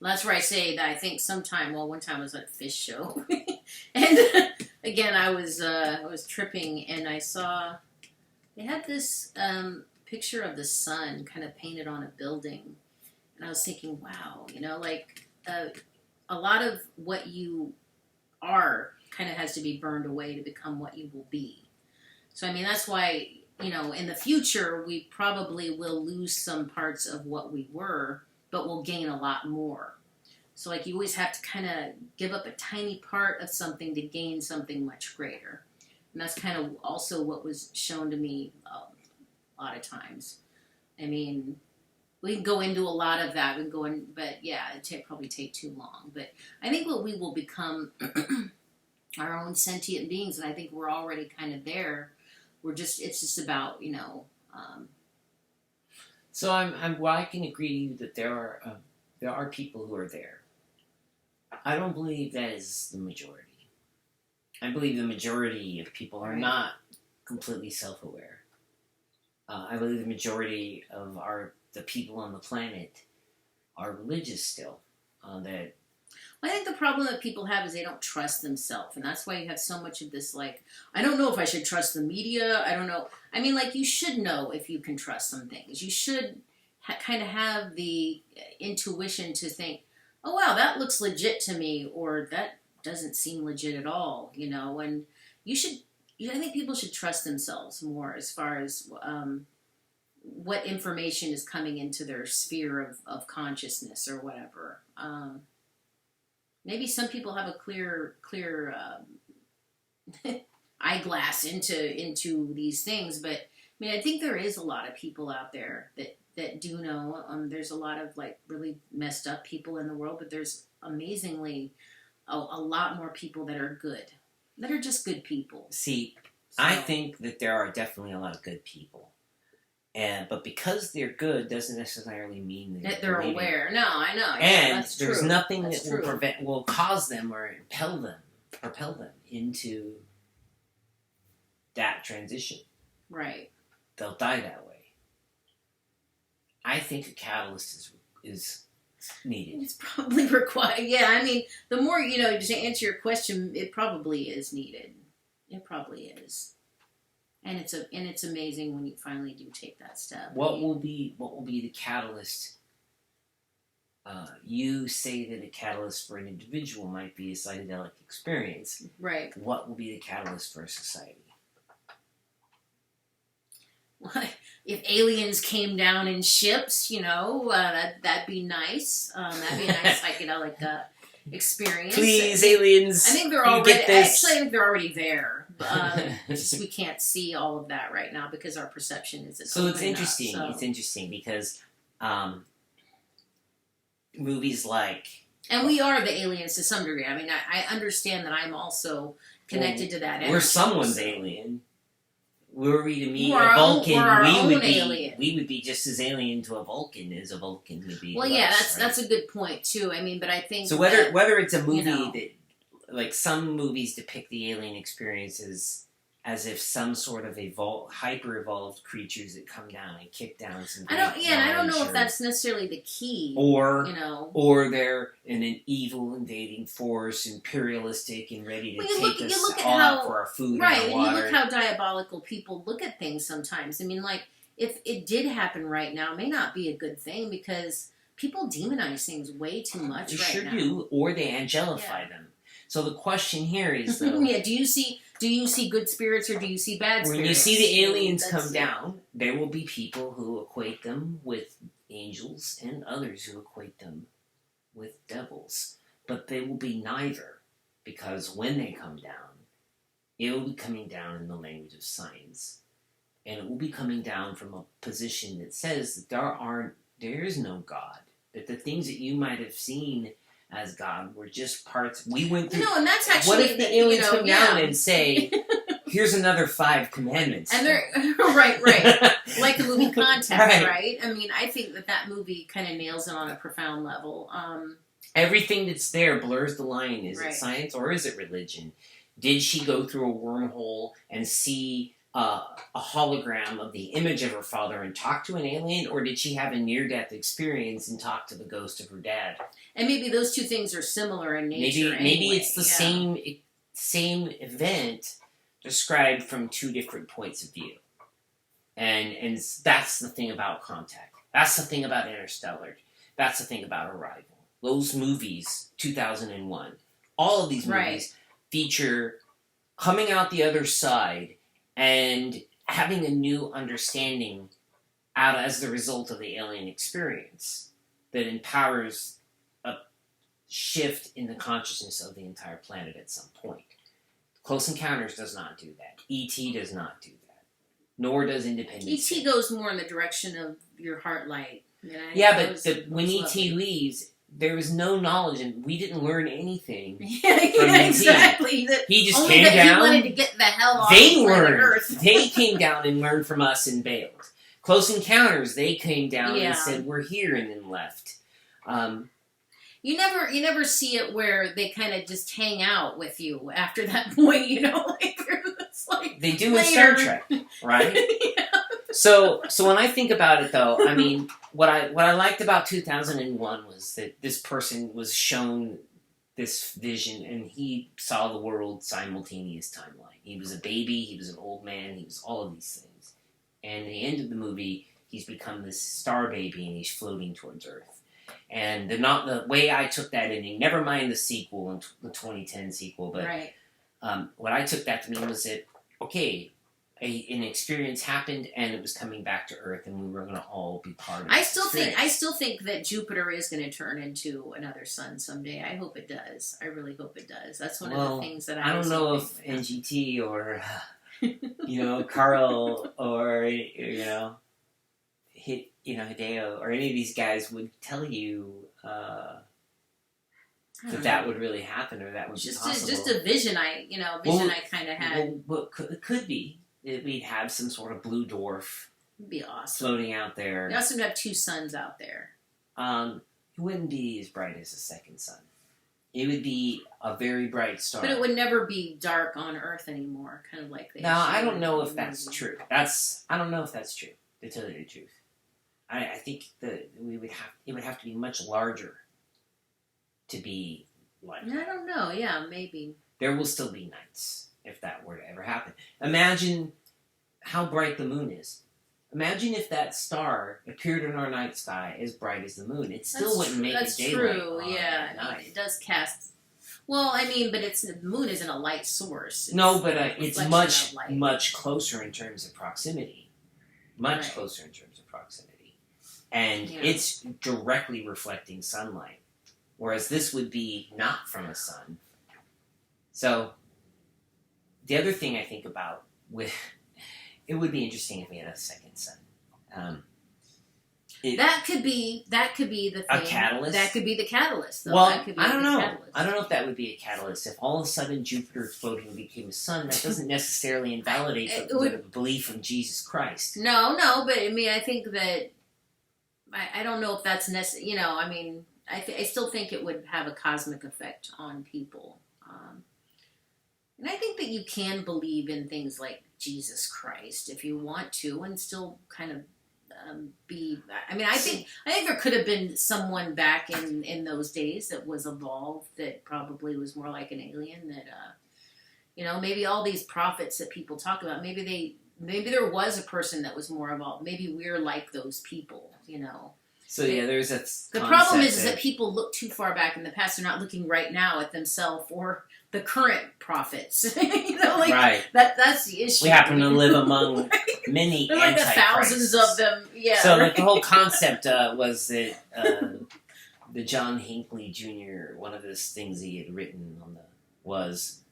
That's where I say that I think one time I was at a fish show, and again I was tripping and I saw they had this picture of the sun kind of painted on a building, and I was thinking, wow, a lot of what you are kind of has to be burned away to become what you will be. So I mean that's why in the future we probably will lose some parts of what we were, but we'll gain a lot more. So like you always have to kind of give up a tiny part of something to gain something much greater. And that's kind of also what was shown to me a lot of times. I mean, we can go into a lot of that. We can go in, but yeah, it'd probably take too long. But I think what we will become our own sentient beings, and I think we're already kind of there. It's just about, So well, I can agree that there are people who are there. I don't believe that is the majority. I believe the majority of people are not completely self-aware. I believe the majority of the people on the planet are religious still. I think the problem that people have is they don't trust themselves, and that's why you have so much of this, like, I don't know if I should trust the media, I don't know. I mean, like, you should know if you can trust some things. You should kind of have the intuition to think, oh, wow, that looks legit to me, or that doesn't seem legit at all, and I think people should trust themselves more as far as what information is coming into their sphere of consciousness or whatever. Maybe some people have a clear eyeglass into these things, but I mean, I think there is a lot of people out there that do know. There's a lot of like really messed up people in the world, but there's amazingly a lot more people that are good, that are just good people. See, so, I think that there are definitely a lot of good people. But because they're good doesn't necessarily mean that they're aware. No, I know. And that's there's true. nothing that's that will cause them or propel them into that transition. Right. They'll die that way. I think a catalyst is needed. It's probably required. Yeah, I mean, the more, to answer your question, it probably is needed. It probably is. And it's amazing when you finally do take that step. What will be the catalyst? You say that a catalyst for an individual might be a psychedelic experience. Right. What will be the catalyst for a society? If aliens came down in ships, that'd be nice. That'd be a nice psychedelic experience. Please, aliens. I think they're already. Actually, I think they're already there. Just we can't see all of that right now because our perception isn't. So it's interesting. It's interesting because movies like. And we are the aliens to some degree. I mean, I understand that I'm also connected to that energy. We're someone's alien. Were we to meet a Vulcan, we would be just as alien to a Vulcan as a Vulcan would be. Well, yeah, that's a good point too. I mean, but I think so. Whether it's a movie that, like, some movies depict the alien experiences as if some sort of hyper evolved creatures that come down and kick down some. I don't know if that's necessarily the key. Or they're an evil invading force, imperialistic and ready to take us all for our food and our water. And you look how diabolical people look at things sometimes. I mean, like, if it did happen right now, it may not be a good thing because people demonize things way too much right now. They sure do, or they angelify them. So the question here is, though... yeah, do you see good spirits or do you see bad spirits? When you see the aliens come down, there will be people who equate them with angels and others who equate them with devils. But they will be neither, because when they come down, it will be coming down in the language of science. And it will be coming down from a position that says that there is no God. That the things that you might have seen as God were just parts we went through. And that's actually what if the aliens come down and say, "Here's another 5 commandments"? And they're right, like the movie Contact, right? I mean, I think that movie kind of nails it on a profound level. Everything that's there blurs the line. Is it science or is it religion? Did she go through a wormhole and see a hologram of the image of her father and talk to an alien, or did she have a near-death experience and talk to the ghost of her dad? And maybe those two things are similar in nature. Maybe it's the same event described from 2 different points of view. And that's the thing about Contact. That's the thing about Interstellar. That's the thing about Arrival. Those movies, 2001, all of these movies feature coming out the other side and having a new understanding as the result of the alien experience that empowers shift in the consciousness of the entire planet at some point. Close Encounters does not do that. E.T. does not do that. Nor does Independence E.T. Day. goes more in the direction of your heart light. Yeah, but when E.T. leaves, there was no knowledge, and we didn't learn anything from E.T. Exactly. He just only came that down. He wanted to get the hell off They planet learned. Earth. They came down and learned from us and bailed. Close Encounters, they came down Yeah. and said, "We're here," and then left. You never see it where they kind of just hang out with you after that point, you know, like it's like They do later. in Star Trek, right? Yeah. So when I think about it, though, I mean, what I liked about 2001 was that this person was shown this vision, and he saw the world simultaneous timeline. He was a baby, he was an old man, he was all of these things. And at the end of the movie, he's become this star baby, and he's floating towards Earth. And the way I took that ending, never mind the sequel, and the 2010 sequel, but Right. what I took that to mean was that, okay, an experience happened, and it was coming back to Earth, and we were going to all be part of it. I still think that Jupiter is going to turn into another sun someday. I hope it does. I really hope it does. That's one of the things that I don't know if NGT or Carl or Hideo or any of these guys would tell you that would really happen, or that would be possible. Just a vision I kind of had. Well, it could be. We'd have some sort of blue dwarf It'd be awesome. floating out there. We also have two suns out there. It wouldn't be as bright as the second sun. It would be a very bright star. But it would never be dark on Earth anymore, kind of like they Now, I showed don't know in if the that's movie. true. I don't know if that's true, to tell you the truth. I think that it would have to be much larger to be like I don't know. Yeah, maybe. There will still be nights if that were to ever happen. Imagine how bright the moon is. Imagine if that star appeared in our night sky as bright as the moon. It still wouldn't make it daylight. That's true. On Yeah, at night. it does cast. Well, I mean, but the moon isn't a light source. No, but it's reflection of light. much closer in terms of proximity. Much Right. closer in terms of proximity. And Yeah. it's directly reflecting sunlight. Whereas this would be not from a sun. So, the other thing I think about it would be interesting if we had a second sun. That could be the thing. A catalyst? That could be the catalyst. Though. Well, That could be I don't the know. catalyst. I don't know if that would be a catalyst. If all of a sudden Jupiter exploding became a sun, that doesn't necessarily invalidate the belief in Jesus Christ. No, but I mean, I think that I don't know if that's necessary. I mean, I still think it would have a cosmic effect on people, and I think that you can believe in things like Jesus Christ if you want to, and still kind of be. I mean, I think there could have been someone back in those days that was evolved that probably was more like an alien. That maybe all these prophets that people talk about, maybe there was a person that was more evolved. Maybe we're like those people. So yeah, there's a. The problem is that people look too far back in the past. They're not looking right now at themselves or the current prophets. Right. That's the issue. We happen to live among many There are like the antichrists. thousands of them. Yeah. So right? the whole concept was that the John Hinckley Jr. one of those things he had written was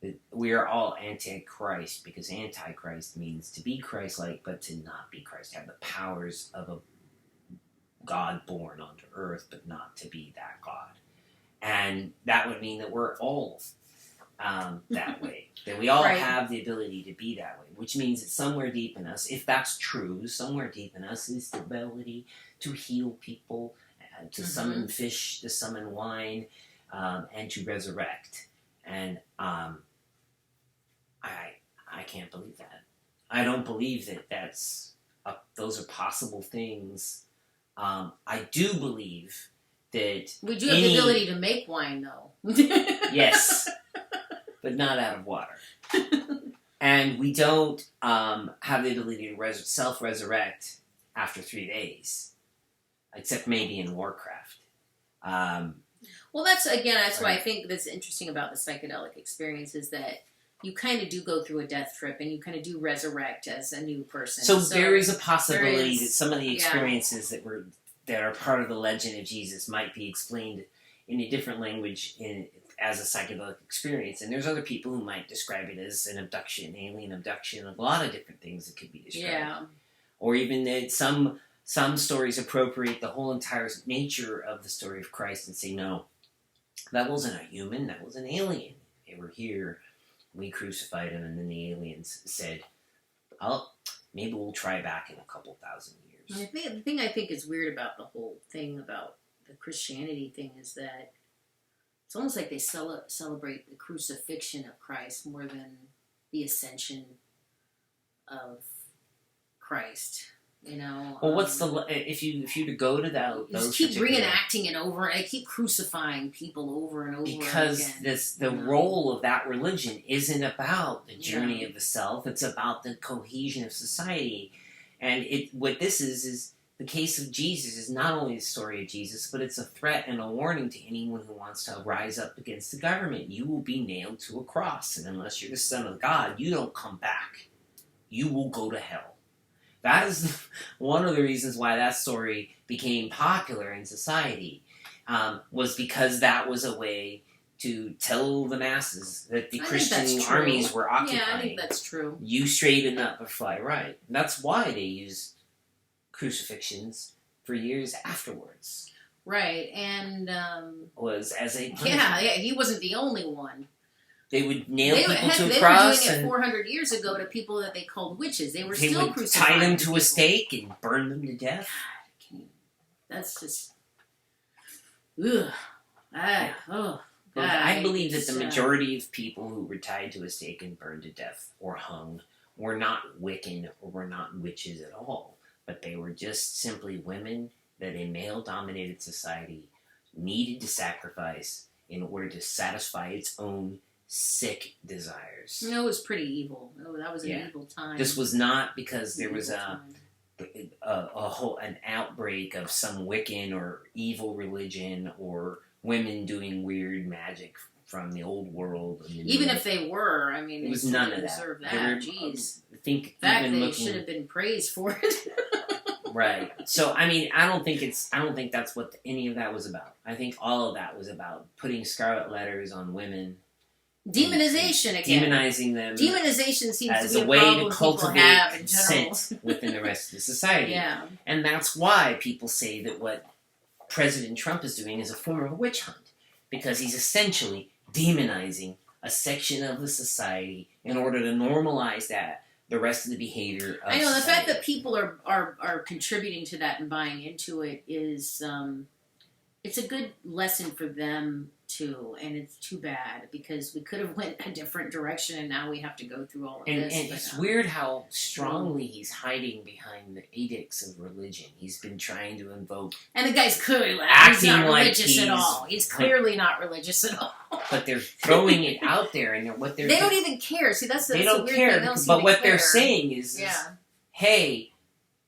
that we are all antichrist, because antichrist means to be Christ-like but to not be Christ, to have the powers of a God born onto earth but not to be that God. And that would mean that we're all that way. That we all Right. have the ability to be that way, which means that somewhere deep in us, if that's true, somewhere deep in us is the ability to heal people, to summon fish, to summon wine, and to resurrect. And I can't believe that. I don't believe that those are possible things. I do believe that We do have the ability to make wine, though. yes, but not out of water. And we don't have the ability to self-resurrect after 3 days, except maybe in Warcraft. Well, that's why I Right. think that's interesting about the psychedelic experience is that you kind of do go through a death trip and you kind of do resurrect as a new person. So there is a possibility is, that some of the yeah. experiences that are part of the legend of Jesus might be explained in a different language as a psychedelic experience. And there's other people who might describe it as an abduction, alien abduction, a lot of different things that could be described. Yeah. Or even that some stories appropriate the whole entire nature of the story of Christ and say, no, that wasn't a human, that was an alien. They were here, we crucified him, and then the aliens said, oh, maybe we'll try back in a couple thousand years. The thing I think is weird about the whole thing about the Christianity thing is that it's almost like they celebrate the crucifixion of Christ more than the ascension of Christ. You know. Well, what's if you to go to that? You just keep reenacting it over. I keep crucifying people over and over because again. The role of that religion isn't about the journey of the self. It's about the cohesion of society, and what this is the case of Jesus is not only the story of Jesus, but it's a threat and a warning to anyone who wants to rise up against the government. You will be nailed to a cross, and unless you're the Son of God, you don't come back. You will go to hell. That is one of the reasons why that story became popular in society, was because that was a way to tell the masses that the Christian armies were occupying. Yeah, I think that's true. You straighten up or fly right. And that's why they used crucifixions for years afterwards. Right, and was as a punishment. Yeah, he wasn't the only one. They would nail people to a cross. They were doing it 400 years ago to people that they called witches. They still would crucifying tie them to people. a stake and burn them to death. God, that's just... Ugh. I believe that the majority of people who were tied to a stake and burned to death or hung were not Wiccan or were not witches at all. But they were just simply women that a male-dominated society needed to sacrifice in order to satisfy its own sick desires. No, it was pretty evil. Oh, that was an evil time. This was not because there was an outbreak of some Wiccan or evil religion or women doing weird magic from the old world. Even if they were, I mean, it was they none of deserve that. that. Jeez. I think in fact, they should have been praised for it. Right. So, I mean, I don't think that's what any of that was about. I think all of that was about putting scarlet letters on women. Demonization again. Demonizing them. Demonization seems as to be a way problem to cultivate people have in consent within the rest of the society. Yeah. And that's why people say that what President Trump is doing is a form of a witch hunt. Because he's essentially demonizing a section of the society in order to normalize the rest of the behavior of I know, the society. fact that people are contributing to that and buying into it is, it's a good lesson for them too, and it's too bad because we could have went a different direction and now we have to go through all of this. And it's weird how strongly he's hiding behind the edicts of religion. He's been trying to invoke... And the guy's clearly acting he's not like religious at all. He's clearly not religious at all. But they're throwing it out there, and what they're... They don't even care. See, that's the they don't weird care, thing. They don't seem but to what care. they're saying is, Yeah. hey,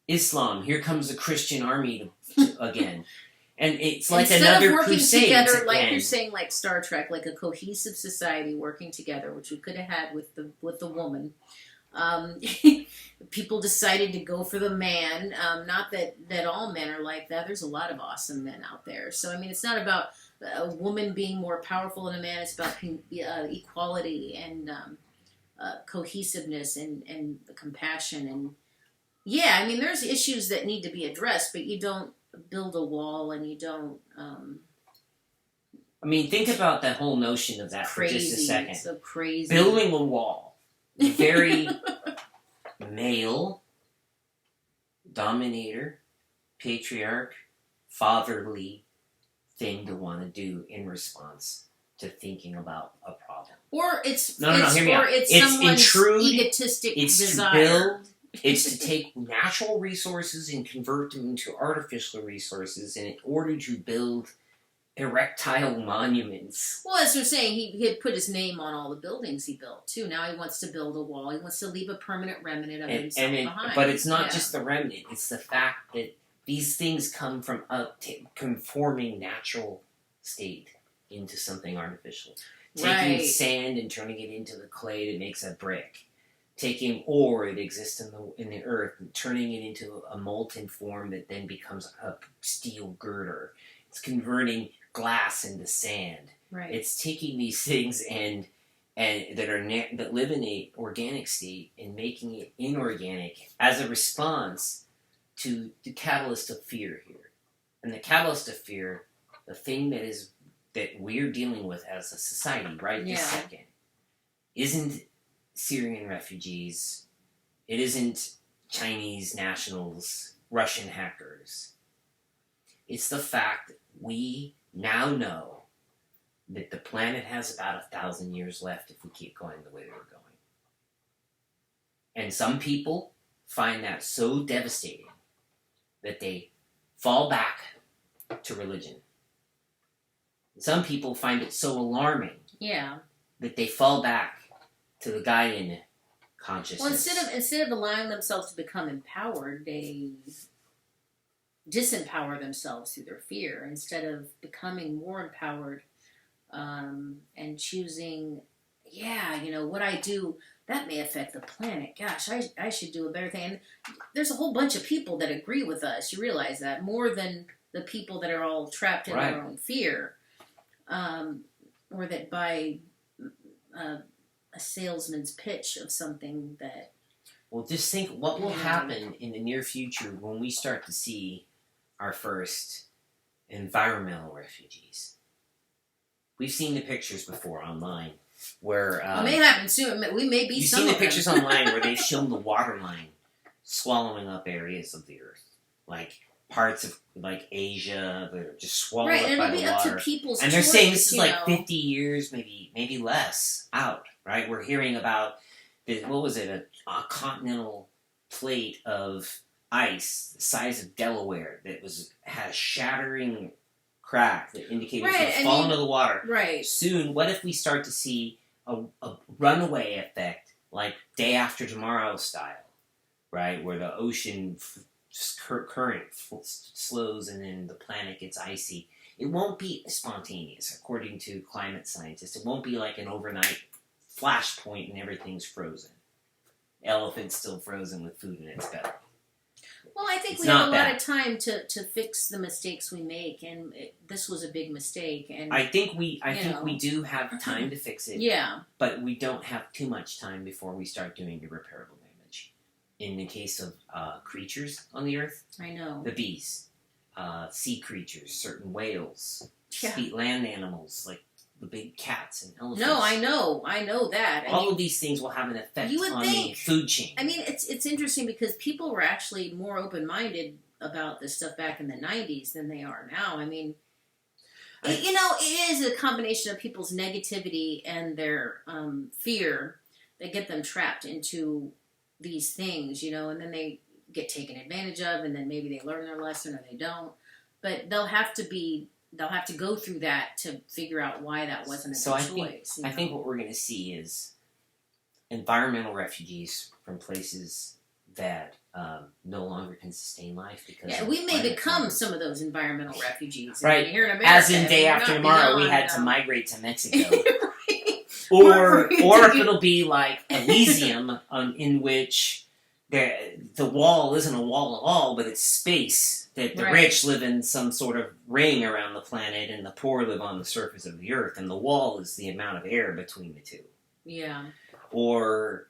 Islam, here comes the Christian army again. And it's like Instead another of working crusade together, again. like you're saying, like Star Trek, like a cohesive society working together, which we could have had with the woman. People decided to go for the man. Not that all men are like that. There's a lot of awesome men out there. So I mean, it's not about a woman being more powerful than a man. It's about equality and cohesiveness and compassion. And yeah, I mean, there's issues that need to be addressed, but you don't build a wall and you don't I mean, think about that whole notion of that crazy, for just a second. So crazy. Building a wall. Very male, dominator, patriarch, fatherly thing to want to do in response to thinking about a problem. Or it's hear me out. it's someone's egotistic desire. To build. It's to take natural resources and convert them into artificial resources in order to build erectile monuments. Well, as we're saying, he had put his name on all the buildings he built, too. Now he wants to build a wall. He wants to leave a permanent remnant of himself behind. But it's not just the remnant. It's the fact that these things come from a conforming natural state into something artificial. Taking sand and turning it into the clay that makes a brick. Taking ore that exists in the earth and turning it into a molten form that then becomes a steel girder. It's converting glass into sand. Right. It's taking these things and that live in a organic state and making it inorganic as a response to the catalyst of fear here. And the catalyst of fear, the thing that we're dealing with as a society right this second, isn't Syrian refugees. It isn't Chinese nationals, Russian hackers. It's the fact that we now know that the planet has about 1,000 years left if we keep going the way we're going. And some people find that so devastating that they fall back to religion. Some people find it so alarming that they fall back to the Gaian consciousness. Well, instead of allowing themselves to become empowered, they disempower themselves through their fear instead of becoming more empowered and choosing, what I do, that may affect the planet. Gosh, I should do a better thing. And there's a whole bunch of people that agree with us. You realize that, more than the people that are all trapped in their own fear, or that by a salesman's pitch of something that... Well, just think what will happen in the near future when we start to see our first environmental refugees. We've seen the pictures before online where... it may happen soon. We may be You've some seen the of them. pictures online where they've shown the water line swallowing up areas of the earth. Like parts of Asia that are just swallowed up by the water. Right, and it'll be up to people's And they're choice, saying this is 50 years, maybe less out, right? We're hearing about, a continental plate of ice the size of Delaware that had a shattering crack that indicated it was going to fall into the water. Right. Soon, what if we start to see a runaway effect, like Day After Tomorrow style, right? Where the ocean current slows and then the planet gets icy. It won't be spontaneous, according to climate scientists. It won't be like an overnight flashpoint and everything's frozen. Elephant's still frozen with food in its belly. Well, I think we have a lot of time to fix the mistakes we make, and this was a big mistake. And I think we do have time to fix it. Yeah. But we don't have too much time before we start doing irreparable damage. In the case of creatures on the earth, I know the bees, sea creatures, certain whales, Yeah. land animals like the big cats and elephants. No, I know that. All of these things will have an effect on the food chain. I mean, it's interesting because people were actually more open-minded about this stuff back in the 90s than they are now. I mean, it is a combination of people's negativity and their fear that get them trapped into these things, and then they get taken advantage of, and then maybe they learn their lesson or they don't. But they'll have to go through that to figure out why that wasn't a good choice. I think what we're going to see is environmental refugees from places that no longer can sustain life because we may become some of those environmental refugees. Right. Here in America, as in Day After Tomorrow, we had to migrate to Mexico. Right. Or if it'll be like Elysium, in which the wall isn't a wall at all, but it's space. That the rich live in some sort of ring around the planet, and the poor live on the surface of the earth, and the wall is the amount of air between the two. Yeah. Or,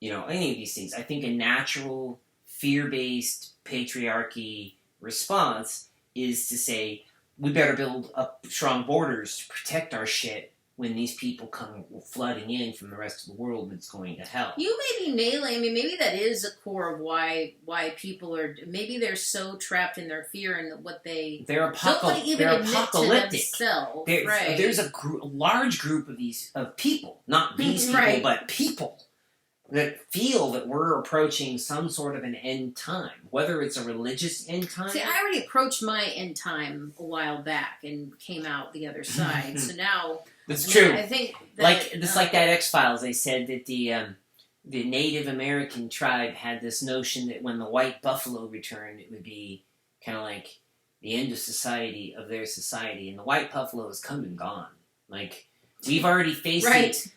any of these things. I think a natural, fear-based patriarchy response is to say, we better build up strong borders to protect our shit when these people come flooding in from the rest of the world that's going to hell. You may be nailing, maybe that is a core of why people are, maybe they're so trapped in their fear and what they're apocalyptic. There's a large group of people, not these people, but people that feel that we're approaching some sort of an end time, whether it's a religious end time. See, I already approached my end time a while back and came out the other side, so now... That's true. I think that, like that X-Files, they said that the Native American tribe had this notion that when the white buffalo returned, it would be kind of like the end of their society, and the white buffalo has come and gone. Like, we've already faced it.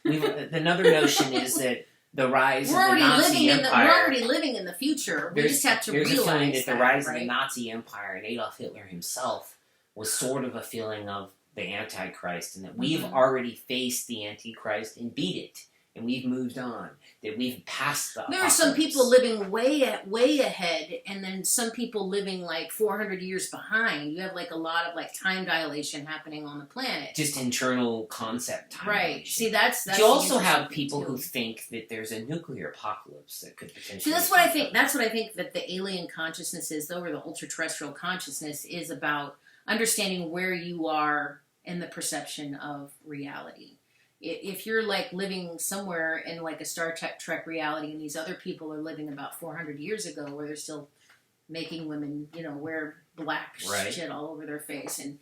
Another notion is that the rise of the Nazi Empire... We're already living in the future. We just have to realize there's a feeling that the rise of the Nazi Empire and Adolf Hitler himself was sort of a feeling of the Antichrist, and that we've Mhm. already faced the Antichrist and beat it, and we've moved on, that we've passed the There are some apocalypse. people living way ahead, and then some people living like 400 years behind. You have like a lot of like time dilation happening on the planet. Just internal concept time. Right. dilation. See, that's But you also the have interesting people thing, who too. think that there's a nuclear apocalypse that could potentially. See, that's what I think. That's what I think that the alien consciousness is, though, or the ultra-terrestrial consciousness is about understanding where you are in the perception of reality. If you're like living somewhere in like a Star Trek reality, and these other people are living about 400 years ago, where they're still making women, wear black Right. shit all over their face, and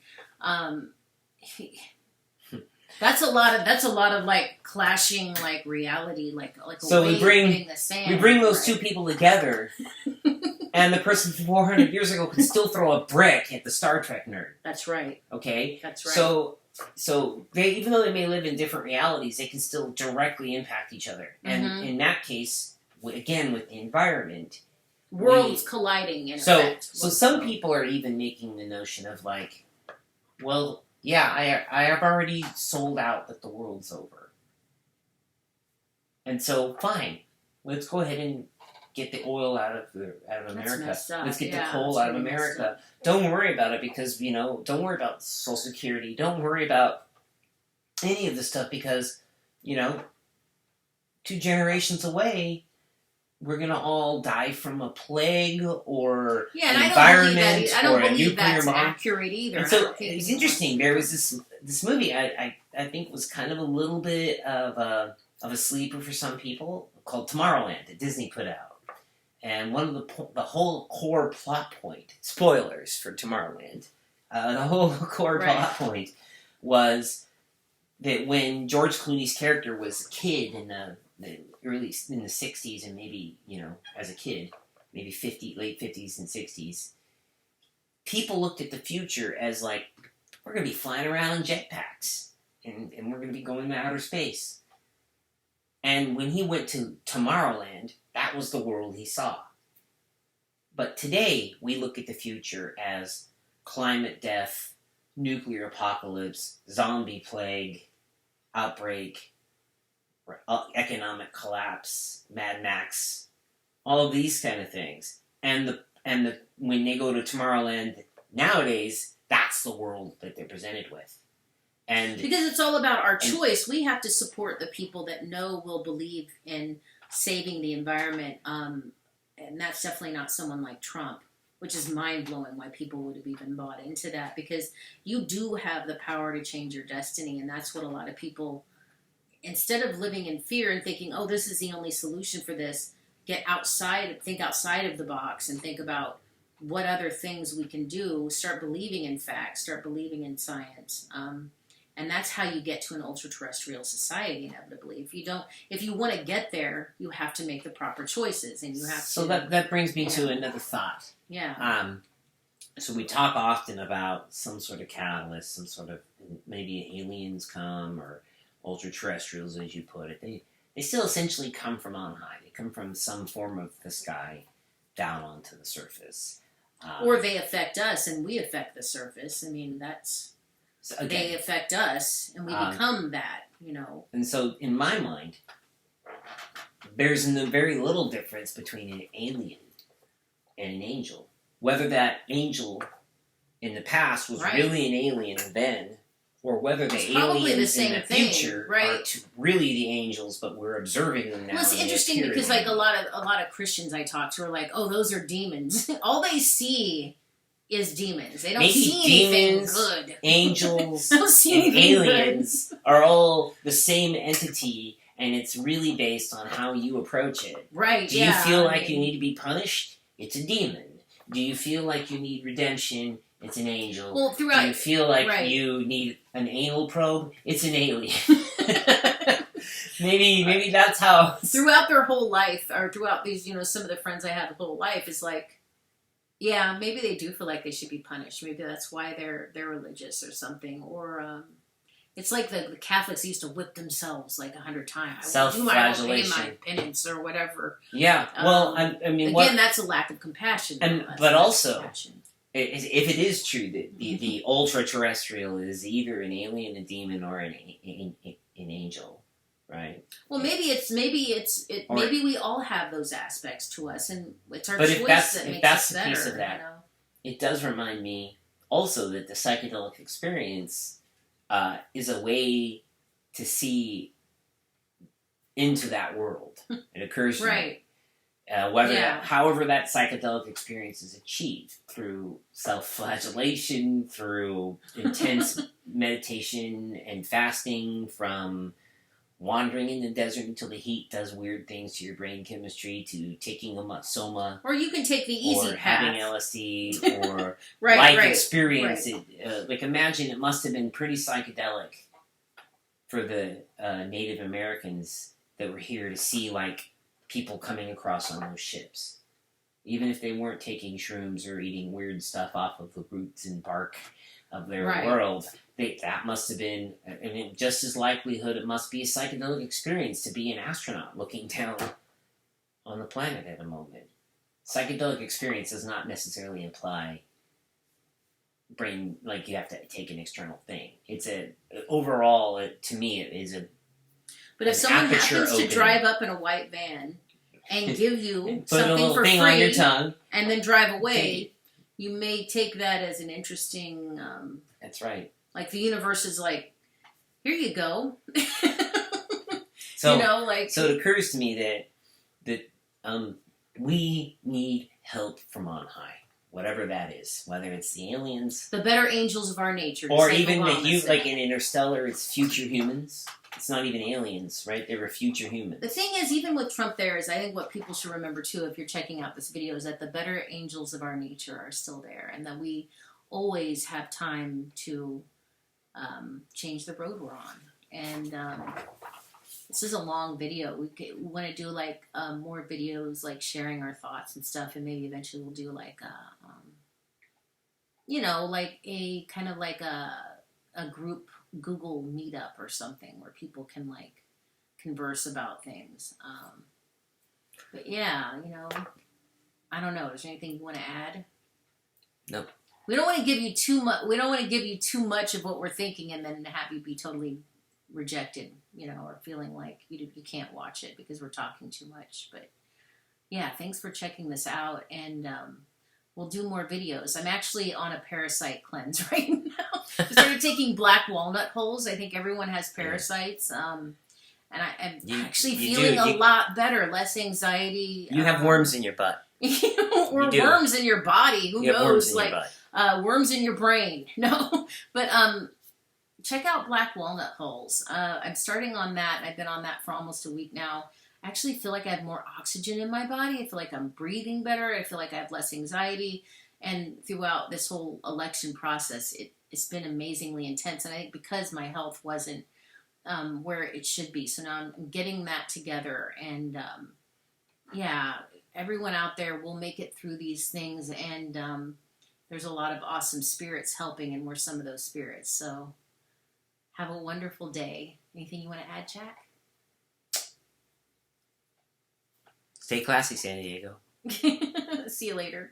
that's a lot of like clashing like reality, like a So we wave bring- hitting the sand. We bring those right? two people together, and the person from 400 years ago could still throw a brick at the Star Trek nerd. That's right. Okay, That's right. so they, even though they may live in different realities, they can still directly impact each other. And Mhm. in that case, again with the environment, Worlds colliding in so effect. some people are even making the notion of like, well, yeah, I have already sold out that the world's over, and so fine, let's go ahead and get the oil out of America. messed up. Let's get Yeah, the coal that's out of really messed America. Don't worry about it because, don't worry about Social Security. Don't worry about any of this stuff because, 2 generations away, we're going to all die from a plague or Yeah, and an I environment don't or a believe nuclear that's bomb. accurate either. And I so don't think it's anyone- interesting. There was this movie I think was kind of a little bit of a sleeper for some people called Tomorrowland that Disney put out. And one of the whole core plot point, spoilers for Tomorrowland, the whole core Right. plot point was that when George Clooney's character was a kid in the in the 60s and maybe, as a kid, maybe late 50s and 60s, people looked at the future as like, we're going to be flying around in jetpacks and we're going to be going to outer space. And when he went to Tomorrowland, that was the world he saw. But today, we look at the future as climate death, nuclear apocalypse, zombie plague, outbreak, economic collapse, Mad Max, all of these kind of things. And when they go to Tomorrowland nowadays, that's the world that they're presented with. And Because it's all about our choice. We have to support the people that will believe in saving the environment. And that's definitely not someone like Trump, which is mind-blowing why people would have even bought into that. Because you do have the power to change your destiny, and that's what a lot of people, instead of living in fear and thinking, oh, this is the only solution for this, think outside of the box and think about what other things we can do. Start believing in facts, start believing in science. And that's how you get to an ultra-terrestrial society, inevitably. If you want to get there, you have to make the proper choices, and you have so to. that brings me to another thought. Yeah. So we talk often about some sort of catalyst, some sort of maybe aliens come or ultra-terrestrials, as you put it. They still essentially come from on high. They come from some form of the sky down onto the surface. Or they affect us, and we affect the surface. I mean, that's. So again, They affect us, and we become that, And so, in my mind, there's very little difference between an alien and an angel. Whether that angel in the past was Right. really an alien then, or whether the It's probably the aliens same in the thing, future right? are really the angels, but we're observing them now. Well, it's and they interesting appear because, in like, the- a lot of Christians I talk to are like, "Oh, those are demons." All they see is demons. They don't Maybe see anything demons, good. angels, They don't see and anything aliens are all the same entity, and it's really based on how you approach it. good. Right? Do yeah. you feel I like you mean, need to be punished? It's a demon. Do you feel like you need redemption? It's an angel. Well, Do you throughout feel like right. you need an anal probe? It's an alien. maybe that's how. throughout their whole life, or throughout these, some of the friends I have whole life is like, yeah, maybe they do feel like they should be punished. Maybe that's why they're religious or something. Or it's like the Catholics used to whip themselves like 100 times. I will pay Self-flagellation. my penance or whatever. Yeah. Well, I mean, Again, that's a lack of compassion. And That's but not also, compassion. if it is true that the ultra terrestrial is either an alien, a demon, or an angel, right? Well, maybe we all have those aspects to us, and it's our But choice that if makes that's us the better. piece of that, You know? it does remind me also that the psychedelic experience is a way to see into that world. It occurs to me. However that psychedelic experience is achieved through self-flagellation, through intense meditation and fasting, from wandering in the desert until the heat does weird things to your brain chemistry, to taking a soma, or you can take the easy or path, having LSD, or life experience. Right. Like, imagine it must have been pretty psychedelic for the Native Americans that were here to see, like, people coming across on those ships. Even if they weren't taking shrooms or eating weird stuff off of the roots and bark of their world, that must have been, I mean, just as likelihood it must be a psychedelic experience to be an astronaut looking down on the planet at a moment. Psychedelic experience does not necessarily imply brain, like you have to take an external thing. It's overall, to me, it is a. But if someone happens to drive up in a white van and give you put something a little for thing free on your tongue, and then drive away, you may take that as an interesting. That's right. Like the universe is like, here you go. So, so it occurs to me that we need help from on high, whatever that is, whether it's the aliens, the better angels of our nature, or even like in Interstellar, it's future humans. It's not even aliens, right? They were future humans. The thing is, even with Trump there, is I think what people should remember too, if you're checking out this video, is that the better angels of our nature are still there, and that we always have time to change the road we're on. And this is a long video. We want to do like more videos, like sharing our thoughts and stuff, and maybe eventually we'll do like like a kind of like a group Google meetup or something where people can like converse about things. But yeah, I don't know. Is there anything you want to add? Nope. We don't want to give you too much. We don't want to give you too much of what we're thinking, and then have you be totally rejected, or feeling like you can't watch it because we're talking too much. But yeah, thanks for checking this out, and we'll do more videos. I'm actually on a parasite cleanse right now. I started taking black walnut holes. I think everyone has parasites, and I'm actually feeling a lot better, less anxiety. You have worms in your butt. Or worms in your body. Who knows? Worms in your brain. No, but check out black walnut holes. I'm starting on that. I've been on that for almost a week now. I actually feel like I have more oxygen in my body. I feel like I'm breathing better. I feel like I have less anxiety. And throughout this whole election process, it's been amazingly intense. And I think because my health wasn't where it should be. So now I'm getting that together. And everyone out there will make it through these things. And there's a lot of awesome spirits helping, and we're some of those spirits. So have a wonderful day. Anything you want to add, Jack? Stay classy, San Diego. See you later.